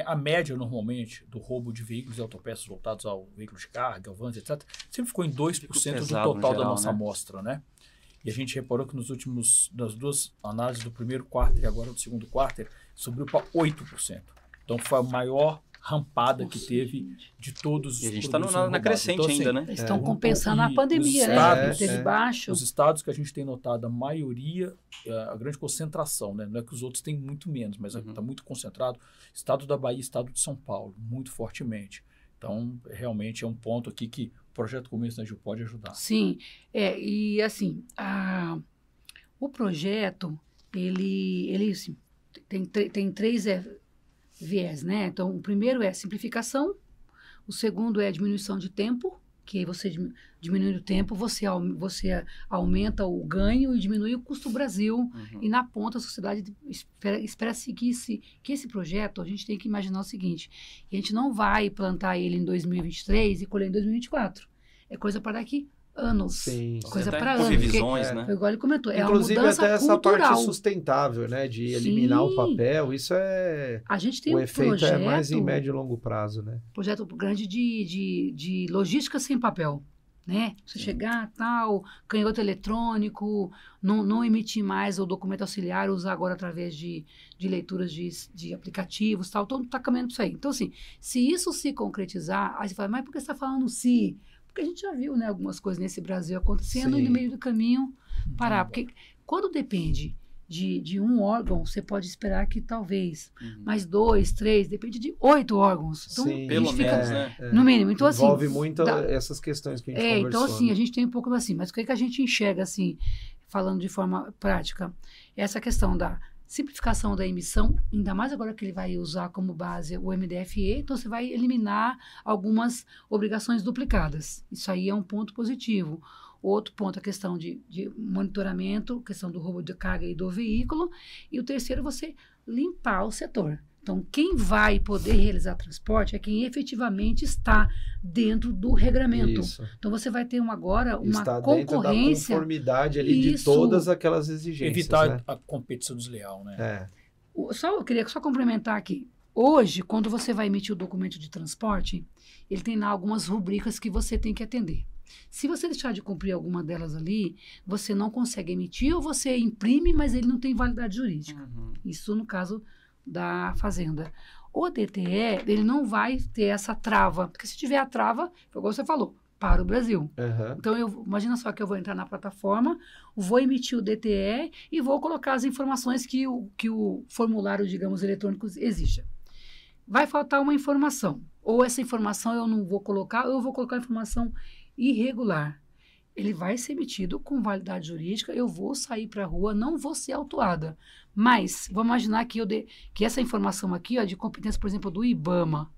A média, normalmente, do roubo de veículos e autopeças voltados ao veículo de carga, ao vans, etc., sempre ficou em 2% do total geral, da nossa né? amostra, né? E a gente reparou que das duas análises do primeiro quarto e agora do segundo quarto, subiu para 8%. Então, foi a maior rampada que teve de todos os E a gente está produtos na roubados. crescente Então, assim, ainda, né? Eles estão compensando a e pandemia, os né? estados- Que teve baixo. Os estados que a gente tem notado, a maioria, a grande concentração, né? Não é que os outros têm muito menos, mas está muito concentrado. Estado da Bahia e estado de São Paulo, muito fortemente. Então, realmente é um ponto aqui que o Projeto Começo da Agil pode ajudar. Sim, e assim, o projeto, ele assim, tem três viés, né? Então, o primeiro é simplificação, o segundo é diminuição de tempo, que aí você diminuindo o tempo, você aumenta o ganho e diminui o custo Brasil. E na ponta, a sociedade espera-se que esse projeto, a gente tem que imaginar o seguinte, que a gente não vai plantar ele em 2023 e colher em 2024. É coisa para daqui anos. Sim. Coisa Até para com anos. revisões, Porque, né? foi igual ele comentou, é uma Inclusive, mudança até essa cultural. parte sustentável, né? De eliminar o Sim. papel, isso é... A gente tem O um efeito projeto, é mais em médio e longo prazo, né? projeto grande de logística sem papel, né? Você chegar, tal, canhoto eletrônico, não emitir mais o documento auxiliar, usar agora através de leituras de aplicativos, tal, todo mundo está caminhando para isso aí. Então, assim, se isso se concretizar, aí você fala, mas por que você está falando se? Porque a gente já viu, né, algumas coisas nesse Brasil acontecendo e no meio do caminho parar. Porque quando depende de um órgão, você pode esperar que talvez mais 2, 3, depende de 8 órgãos. Então, Sim, Pelo fica- menos, né? no mínimo. Então, assim, Envolve muito dá- essas questões que a gente conversou. então assim, né? a gente tem um pouco assim, mas o que a gente enxerga assim, falando de forma prática? Essa questão da simplificação da emissão, ainda mais agora que ele vai usar como base o MDFE, então você vai eliminar algumas obrigações duplicadas. Isso aí é um ponto positivo. Outro ponto, a questão de monitoramento, questão do roubo de carga e do veículo. E o terceiro, você limpar o setor. Então, quem vai poder realizar transporte é quem efetivamente está dentro do regramento. Isso. Então, você vai ter agora uma Está dentro da concorrência. conformidade ali de Isso. todas aquelas exigências, Evitar né? a competição desleal, né? Eu queria só complementar aqui. Hoje, quando você vai emitir o documento de transporte, ele tem lá algumas rubricas que você tem que atender. Se você deixar de cumprir alguma delas ali, você não consegue emitir ou você imprime, mas ele não tem validade jurídica. Isso no caso da Fazenda. O DTE, ele não vai ter essa trava, porque se tiver a trava, foi igual você falou, para o Brasil. Aham. Então, imagina só que eu vou entrar na plataforma, vou emitir o DTE e vou colocar as informações que o formulário, digamos, eletrônico exija. Vai faltar uma informação, ou essa informação eu não vou colocar, ou eu vou colocar a informação irregular. Ele vai ser emitido com validade jurídica, eu vou sair para a rua, não vou ser autuada. Mas, vamos imaginar que essa informação aqui, ó, de competência, por exemplo, do IBAMA,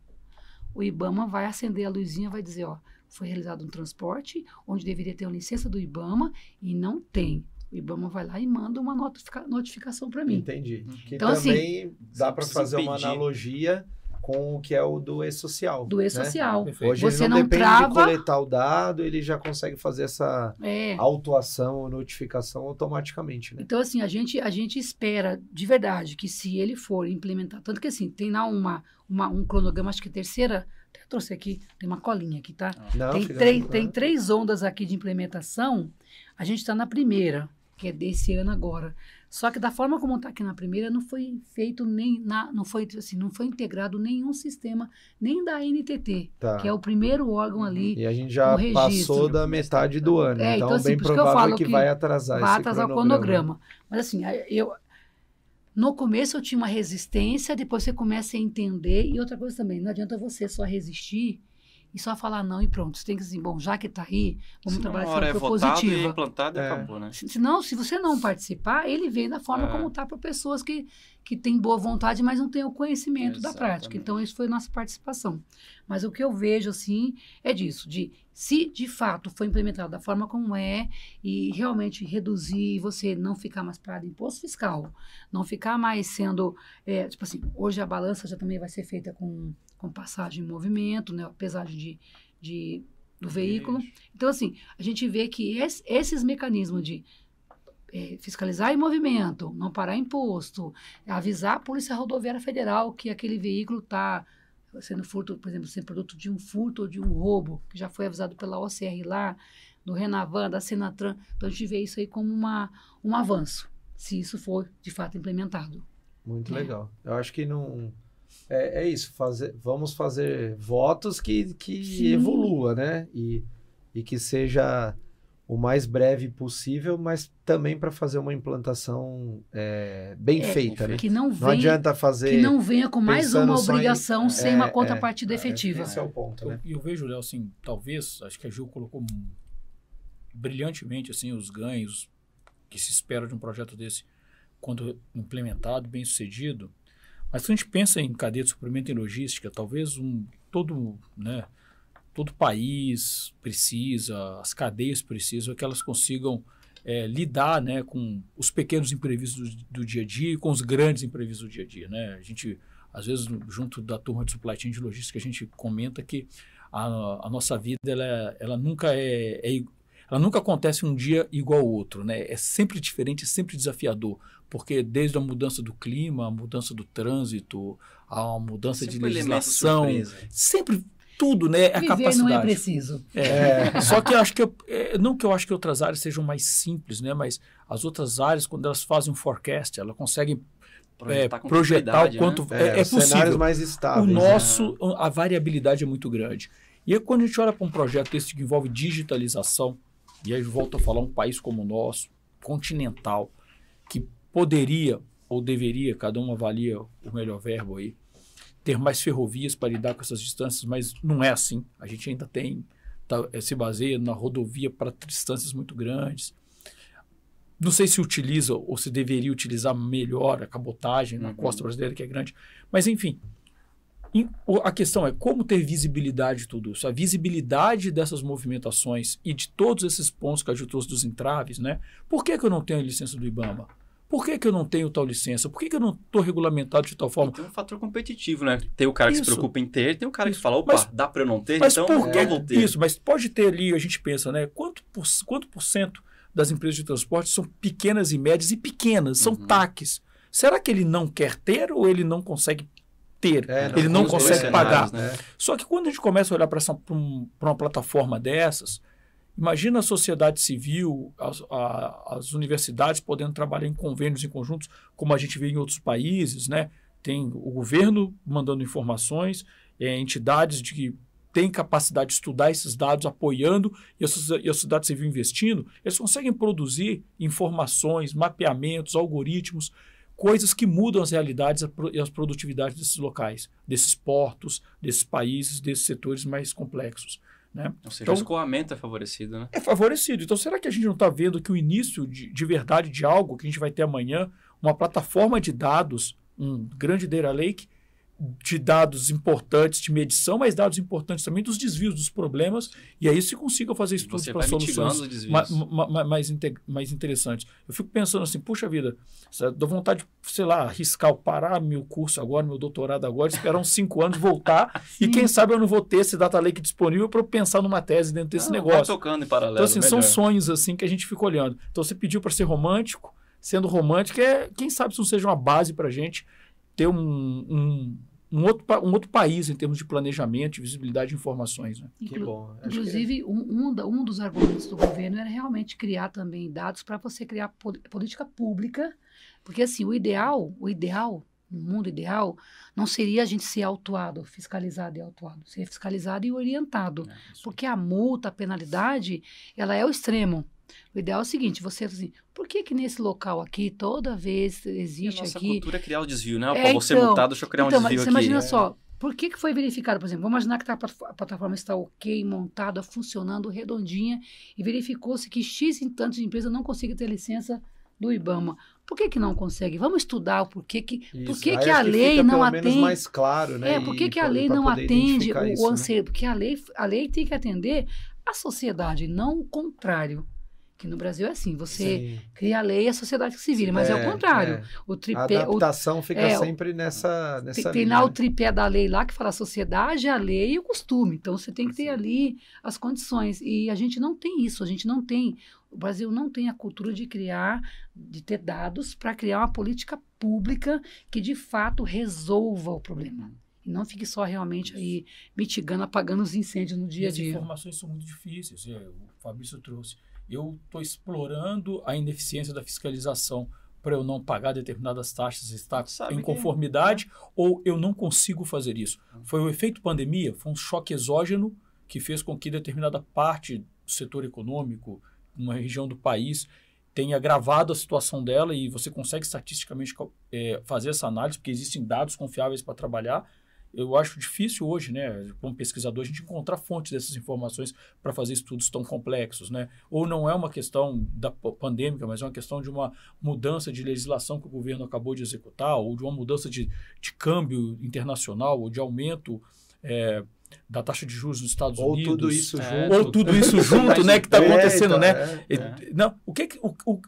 o IBAMA vai acender a luzinha, vai dizer, ó, foi realizado um transporte onde deveria ter uma licença do IBAMA e não tem. O IBAMA vai lá e manda uma notificação para mim. Entendi. Que Então, também dá você para precisa fazer uma impedir. analogia com o que é o do e-social. Do né? e-social. Perfeito. Hoje Você ele não não depende trava. de coletar o dado, ele já consegue fazer essa autuação ou notificação automaticamente, né? Então, assim, a gente espera de verdade que se ele for implementar, tanto que assim, tem lá um cronograma, acho que terceira, até trouxe aqui, tem uma colinha aqui, tá? Não, Tem 3 ondas aqui de implementação, a gente está na primeira, que é desse ano agora. Só que da forma como está aqui na primeira, não foi feito não foi integrado nenhum sistema, nem da NTT, Tá. que é o primeiro órgão ali. E a gente já o registro. passou da metade do ano, então então, assim, bem por isso que eu provável falo que que vai atrasar vai esse atrasar o cronograma. Mas assim, no começo eu tinha uma resistência, depois você começa a entender. E outra coisa também, não adianta você só resistir e só falar não e pronto. Você tem que dizer, bom, já que está aí, vamos trabalhar Uma hora de é forma votado e positiva. implantado e acabou, né? Se você não participar, ele vem da forma como está para pessoas que têm boa vontade, mas não têm o conhecimento da prática. Exatamente. Então, isso foi nossa participação. Mas o que eu vejo, assim, é disso, se de fato foi implementado da forma como é e realmente reduzir, você não ficar mais parado em imposto fiscal, não ficar mais sendo, tipo assim, hoje a balança já também vai ser feita com passagem em movimento, né, pesagem do veículo. Então, assim, a gente vê que esses mecanismos de fiscalizar em movimento, não parar imposto, avisar a Polícia Rodoviária Federal que aquele veículo está sendo furto, por exemplo, sendo produto de um furto ou de um roubo, que já foi avisado pela OCR lá, do Renavan, da Senatran. Então, a gente vê isso aí como um avanço, se isso for, de fato, implementado. Muito legal. Eu acho que não... É isso, vamos fazer votos que evolua, né? E que seja o mais breve possível, mas também para fazer uma implantação bem feita, né? Que não adianta fazer... Que não venha com mais uma obrigação sem uma contrapartida efetiva. Esse é o ponto, né? Eu vejo, Léo, assim, talvez, acho que a Gil colocou brilhantemente, assim, os ganhos que se espera de um projeto desse quando implementado, bem sucedido. Mas se a gente pensa em cadeia de suprimento e logística, talvez todo país precisa, as cadeias precisam que elas consigam lidar, né, com os pequenos imprevistos do dia a dia e com os grandes imprevistos do dia a dia, né? A gente, às vezes, junto da turma de supply chain de logística, a gente comenta que a nossa vida ela nunca ela nunca acontece um dia igual ao outro, né? É sempre diferente, é sempre desafiador, porque desde a mudança do clima, a mudança do trânsito, a mudança sempre de legislação, sempre tudo, né? A capacidade. Não é preciso. Só que eu acho que não que eu acho que outras áreas sejam mais simples, né? Mas as outras áreas, quando elas fazem um forecast, elas conseguem projetar o quanto é possível. Cenários mais estáveis. O nosso, a variabilidade é muito grande. E aí, quando a gente olha para um projeto desse que envolve digitalização, e aí volto a falar, um país como o nosso, continental, que poderia ou deveria, cada um avalia o melhor verbo aí, ter mais ferrovias para lidar com essas distâncias, mas não é assim. A gente ainda se baseia na rodovia para distâncias muito grandes. Não sei se utiliza ou se deveria utilizar melhor a cabotagem na costa brasileira, que é grande, mas enfim. A questão é como ter visibilidade de tudo isso. A visibilidade dessas movimentações e de todos esses pontos que a Gil trouxe dos entraves, né? Por que eu não tenho a licença do IBAMA? Por que eu não tenho tal licença? Por que eu não estou regulamentado de tal forma? Tem um fator competitivo, né? Tem o cara que se preocupa em ter, tem o cara que fala, opa, dá para eu não ter, então eu vou ter. Isso, mas pode ter ali, a gente pensa, né? Quanto por cento das empresas de transporte são pequenas e médias e pequenas, são TACs. Será que ele não quer ter ou ele não consegue ter? Ele não consegue pagar. Né? Só que quando a gente começa a olhar para uma plataforma dessas, imagina a sociedade civil, as universidades podendo trabalhar em convênios em conjuntos, como a gente vê em outros países, né? Tem o governo mandando informações, entidades que têm capacidade de estudar esses dados, apoiando, e a sociedade civil investindo, eles conseguem produzir informações, mapeamentos, algoritmos, coisas que mudam as realidades e as produtividades desses locais, desses portos, desses países, desses setores mais complexos. Né? Ou seja, então, o escoamento é favorecido, né? É favorecido. Então, será que a gente não está vendo que o início de verdade de algo que a gente vai ter amanhã, uma plataforma de dados, um grande data lake, de dados importantes de medição, mas dados importantes também dos desvios, dos problemas, e aí se consiga fazer estudos para soluções mais interessantes. Eu fico pensando assim, puxa vida, dá vontade de, sei lá, arriscar, parar meu curso agora, meu doutorado agora, esperar uns 5 anos, voltar, e quem sabe eu não vou ter esse data lake disponível para eu pensar numa tese dentro desse negócio. Vai tocando em paralelo. Então, assim, são sonhos assim que a gente fica olhando. Então, você pediu para ser romântico, sendo romântico, quem sabe isso não seja uma base para a gente ter um outro país em termos de planejamento, de visibilidade de informações. Né? Que bom. Inclusive, um dos argumentos do governo era realmente criar também dados para você criar política pública, porque assim, o ideal, no mundo ideal, não seria a gente ser autuado, fiscalizado e autuado, ser fiscalizado e orientado, porque a multa, a penalidade, ela é o extremo. O ideal é o seguinte, você assim, por que nesse local aqui, toda vez existe a nossa aqui... cultura é criar o desvio, né? Para você multar, deixa eu criar um desvio aqui. Você imagina só, por que foi verificado, por exemplo, vamos imaginar que a plataforma está ok, montada, funcionando, redondinha, e verificou-se que X em tantos de empresa não consegue ter licença do IBAMA. Por que não consegue? Vamos estudar o porquê que a lei não atende... mais claro, né? Por que a lei não atende o anseio? Porque a lei tem que atender a sociedade, não o contrário. Que no Brasil é assim, você Sim. cria a lei e a sociedade que se vira, mas é o contrário. O A tripé, adaptação fica sempre nessa tem linha, lá o né? tripé da lei lá que fala a sociedade, a lei e o costume. Então você tem que ter ali as condições. E a gente não tem isso, o Brasil não tem a cultura de ter dados para criar uma política pública que de fato resolva o problema. E não fique só realmente aí mitigando, apagando os incêndios no dia a As dia. informações são muito difíceis. O Fabrício trouxe. Eu estou explorando a ineficiência da fiscalização para eu não pagar determinadas taxas, estar em conformidade, ou eu não consigo fazer isso. Foi o efeito pandemia, foi um choque exógeno que fez com que determinada parte do setor econômico, uma região do país, tenha agravado a situação dela, e você consegue estatisticamente fazer essa análise, porque existem dados confiáveis para trabalhar. Eu acho difícil hoje, né, como pesquisador, a gente encontrar fontes dessas informações para fazer estudos tão complexos, né? Ou não é uma questão da pandêmica, mas é uma questão de uma mudança de legislação que o governo acabou de executar, ou de uma mudança de câmbio internacional, ou de aumento da taxa de juros nos Estados Unidos. Ou tudo isso junto. Ou tudo isso junto, né, que está acontecendo, né? É. Não,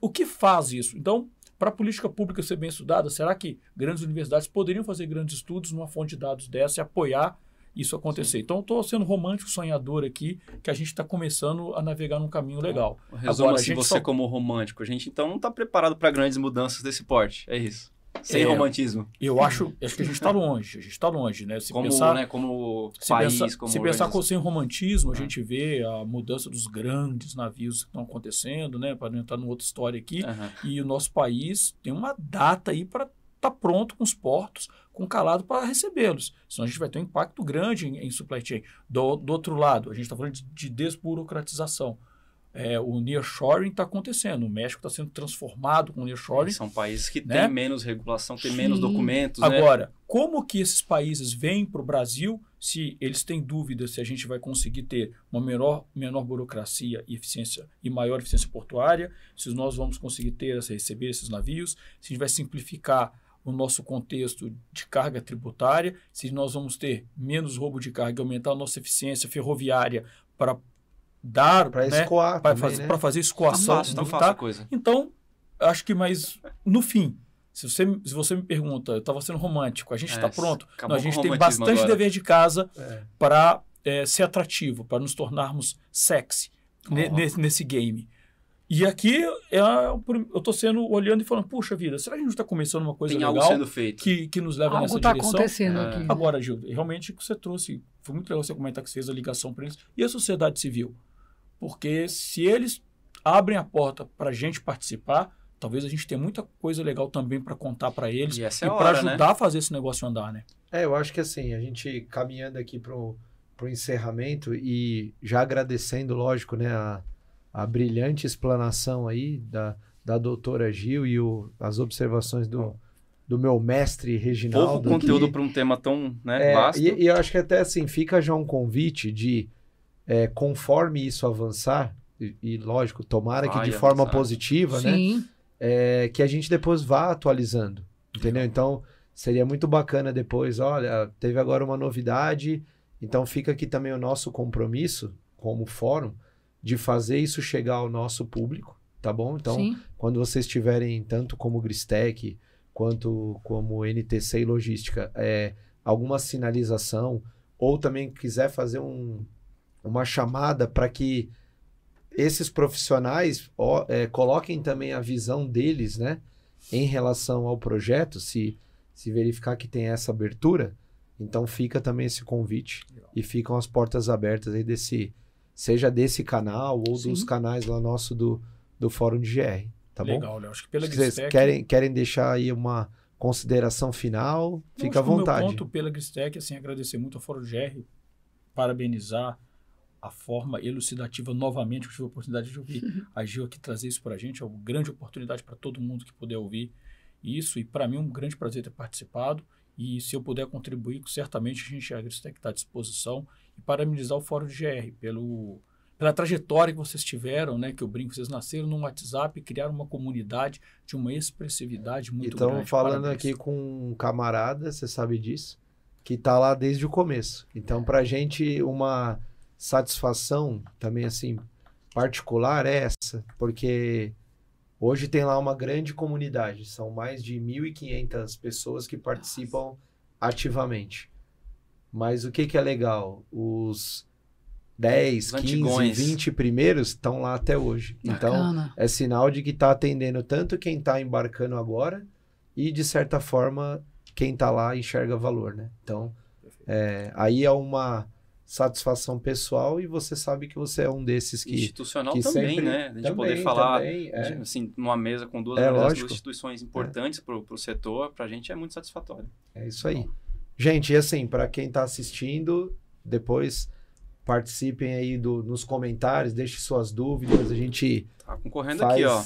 o que faz isso? Então, para a política pública ser bem estudada, será que grandes universidades poderiam fazer grandes estudos numa fonte de dados dessa e apoiar isso acontecer? Sim. Então, estou sendo romântico, sonhador aqui, que a gente está começando a navegar num caminho legal. Resumo assim, você como romântico, a gente então não está preparado para grandes mudanças desse porte, é isso? Sem romantismo. Eu acho que a gente está longe, né? Como pensar sem romantismo, a gente vê a mudança dos grandes navios que estão acontecendo, né? Para não entrar numa outra história aqui. E o nosso país tem uma data aí para estar pronto com os portos, com calado para recebê-los. Senão a gente vai ter um impacto grande em supply chain. Do outro lado, a gente está falando de desburocratização. O nearshoring está acontecendo. O México está sendo transformado com o nearshoring. São países que têm menos regulação, têm menos documentos. Agora, como que esses países vêm para o Brasil se eles têm dúvidas se a gente vai conseguir ter uma menor burocracia e eficiência e maior eficiência portuária, se nós vamos conseguir receber esses navios, se a gente vai simplificar o nosso contexto de carga tributária, se nós vamos ter menos roubo de carga e aumentar a nossa eficiência ferroviária para escoar, para fazer escoação. Não fácil a coisa. Então, acho que, mas no fim, se você me pergunta, eu estava sendo romântico, a gente está pronto? Não, a gente tem bastante dever de casa para ser atrativo, para nos tornarmos sexy nesse game. E aqui eu estou olhando e falando, puxa vida, será que a gente está começando uma coisa legal algo sendo feito que nos leva nessa direção? Algo está acontecendo aqui. Agora, Gil, realmente o que você trouxe, foi muito legal você comentar que você fez a ligação para eles. E a sociedade civil? Porque se eles abrem a porta para a gente participar, talvez a gente tenha muita coisa legal também para contar para eles e para ajudar a fazer esse negócio andar, né? Eu acho que assim, a gente caminhando aqui para o encerramento e já agradecendo, lógico, né, a brilhante explanação aí da doutora Gil e as observações do meu mestre Reginaldo. Pouco conteúdo para um tema tão vasto. E eu acho que até assim, fica já um convite de, conforme isso avançar, e lógico, tomara que de forma positiva, Sim. né? Que a gente depois vá atualizando, entendeu? Então, seria muito bacana depois, olha, teve agora uma novidade, então fica aqui também o nosso compromisso, como fórum, de fazer isso chegar ao nosso público, tá bom? Então, quando vocês tiverem, tanto como Gristec, quanto como NTC e Logística, alguma sinalização, ou também quiser fazer uma chamada para que esses profissionais coloquem também a visão deles, né, em relação ao projeto, se verificar que tem essa abertura, então fica também esse convite e ficam as portas abertas aí seja desse canal ou dos canais lá nosso do Fórum de GR, tá bom? Legal, Léo. Acho que pela Vocês querem deixar aí uma consideração final? Fica à vontade. O meu ponto pela Gristec, assim, agradecer muito ao Fórum de GR, parabenizar a forma elucidativa novamente que eu tive a oportunidade de ouvir a Gil aqui trazer isso para a gente. É uma grande oportunidade para todo mundo que puder ouvir isso, e para mim é um grande prazer ter participado. E se eu puder contribuir, certamente a Gristec está à disposição. E parabenizar o Fórum de GR pela trajetória que vocês tiveram, né? Que eu brinco, vocês nasceram no WhatsApp e criaram uma comunidade de uma expressividade muito grande. Então, falando aqui com um camarada, você sabe disso, que está lá desde o começo. Então, para a gente, uma satisfação também, assim, particular Porque hoje tem lá uma grande comunidade, são mais de 1.500 pessoas que participam ativamente. Mas o que é legal? Os 10, 15, 20 primeiros estão lá até hoje. Bacana. Então, é sinal de que está atendendo tanto quem está embarcando agora e, de certa forma, quem está lá enxerga valor, né? Então, aí é uma satisfação pessoal e você sabe que você é um desses que... Institucional que também, sempre, né? A gente poder falar, assim, numa mesa com duas instituições importantes para o setor, para a gente é muito satisfatório. É isso aí. Gente, e assim, para quem está assistindo, depois participem aí nos comentários, deixe suas dúvidas, a gente tá concorrendo aqui, ó.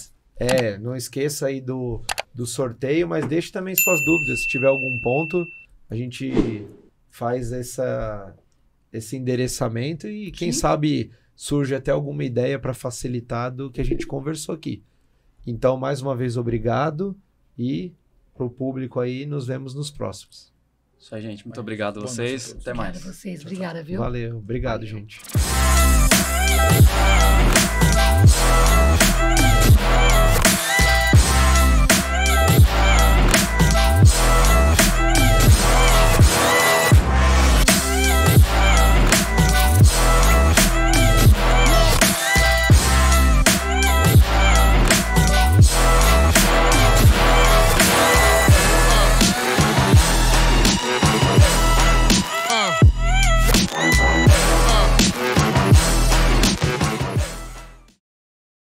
Não esqueça aí do sorteio, mas deixe também suas dúvidas. Se tiver algum ponto, a gente faz esse endereçamento e quem sabe surge até alguma ideia para facilitar do que a gente conversou aqui. Então, mais uma vez, obrigado e para o público aí, nos vemos nos próximos. Isso aí, gente. Muito obrigado a vocês. Até mais. Obrigada a vocês. Obrigada, viu? Valeu. Obrigado, gente.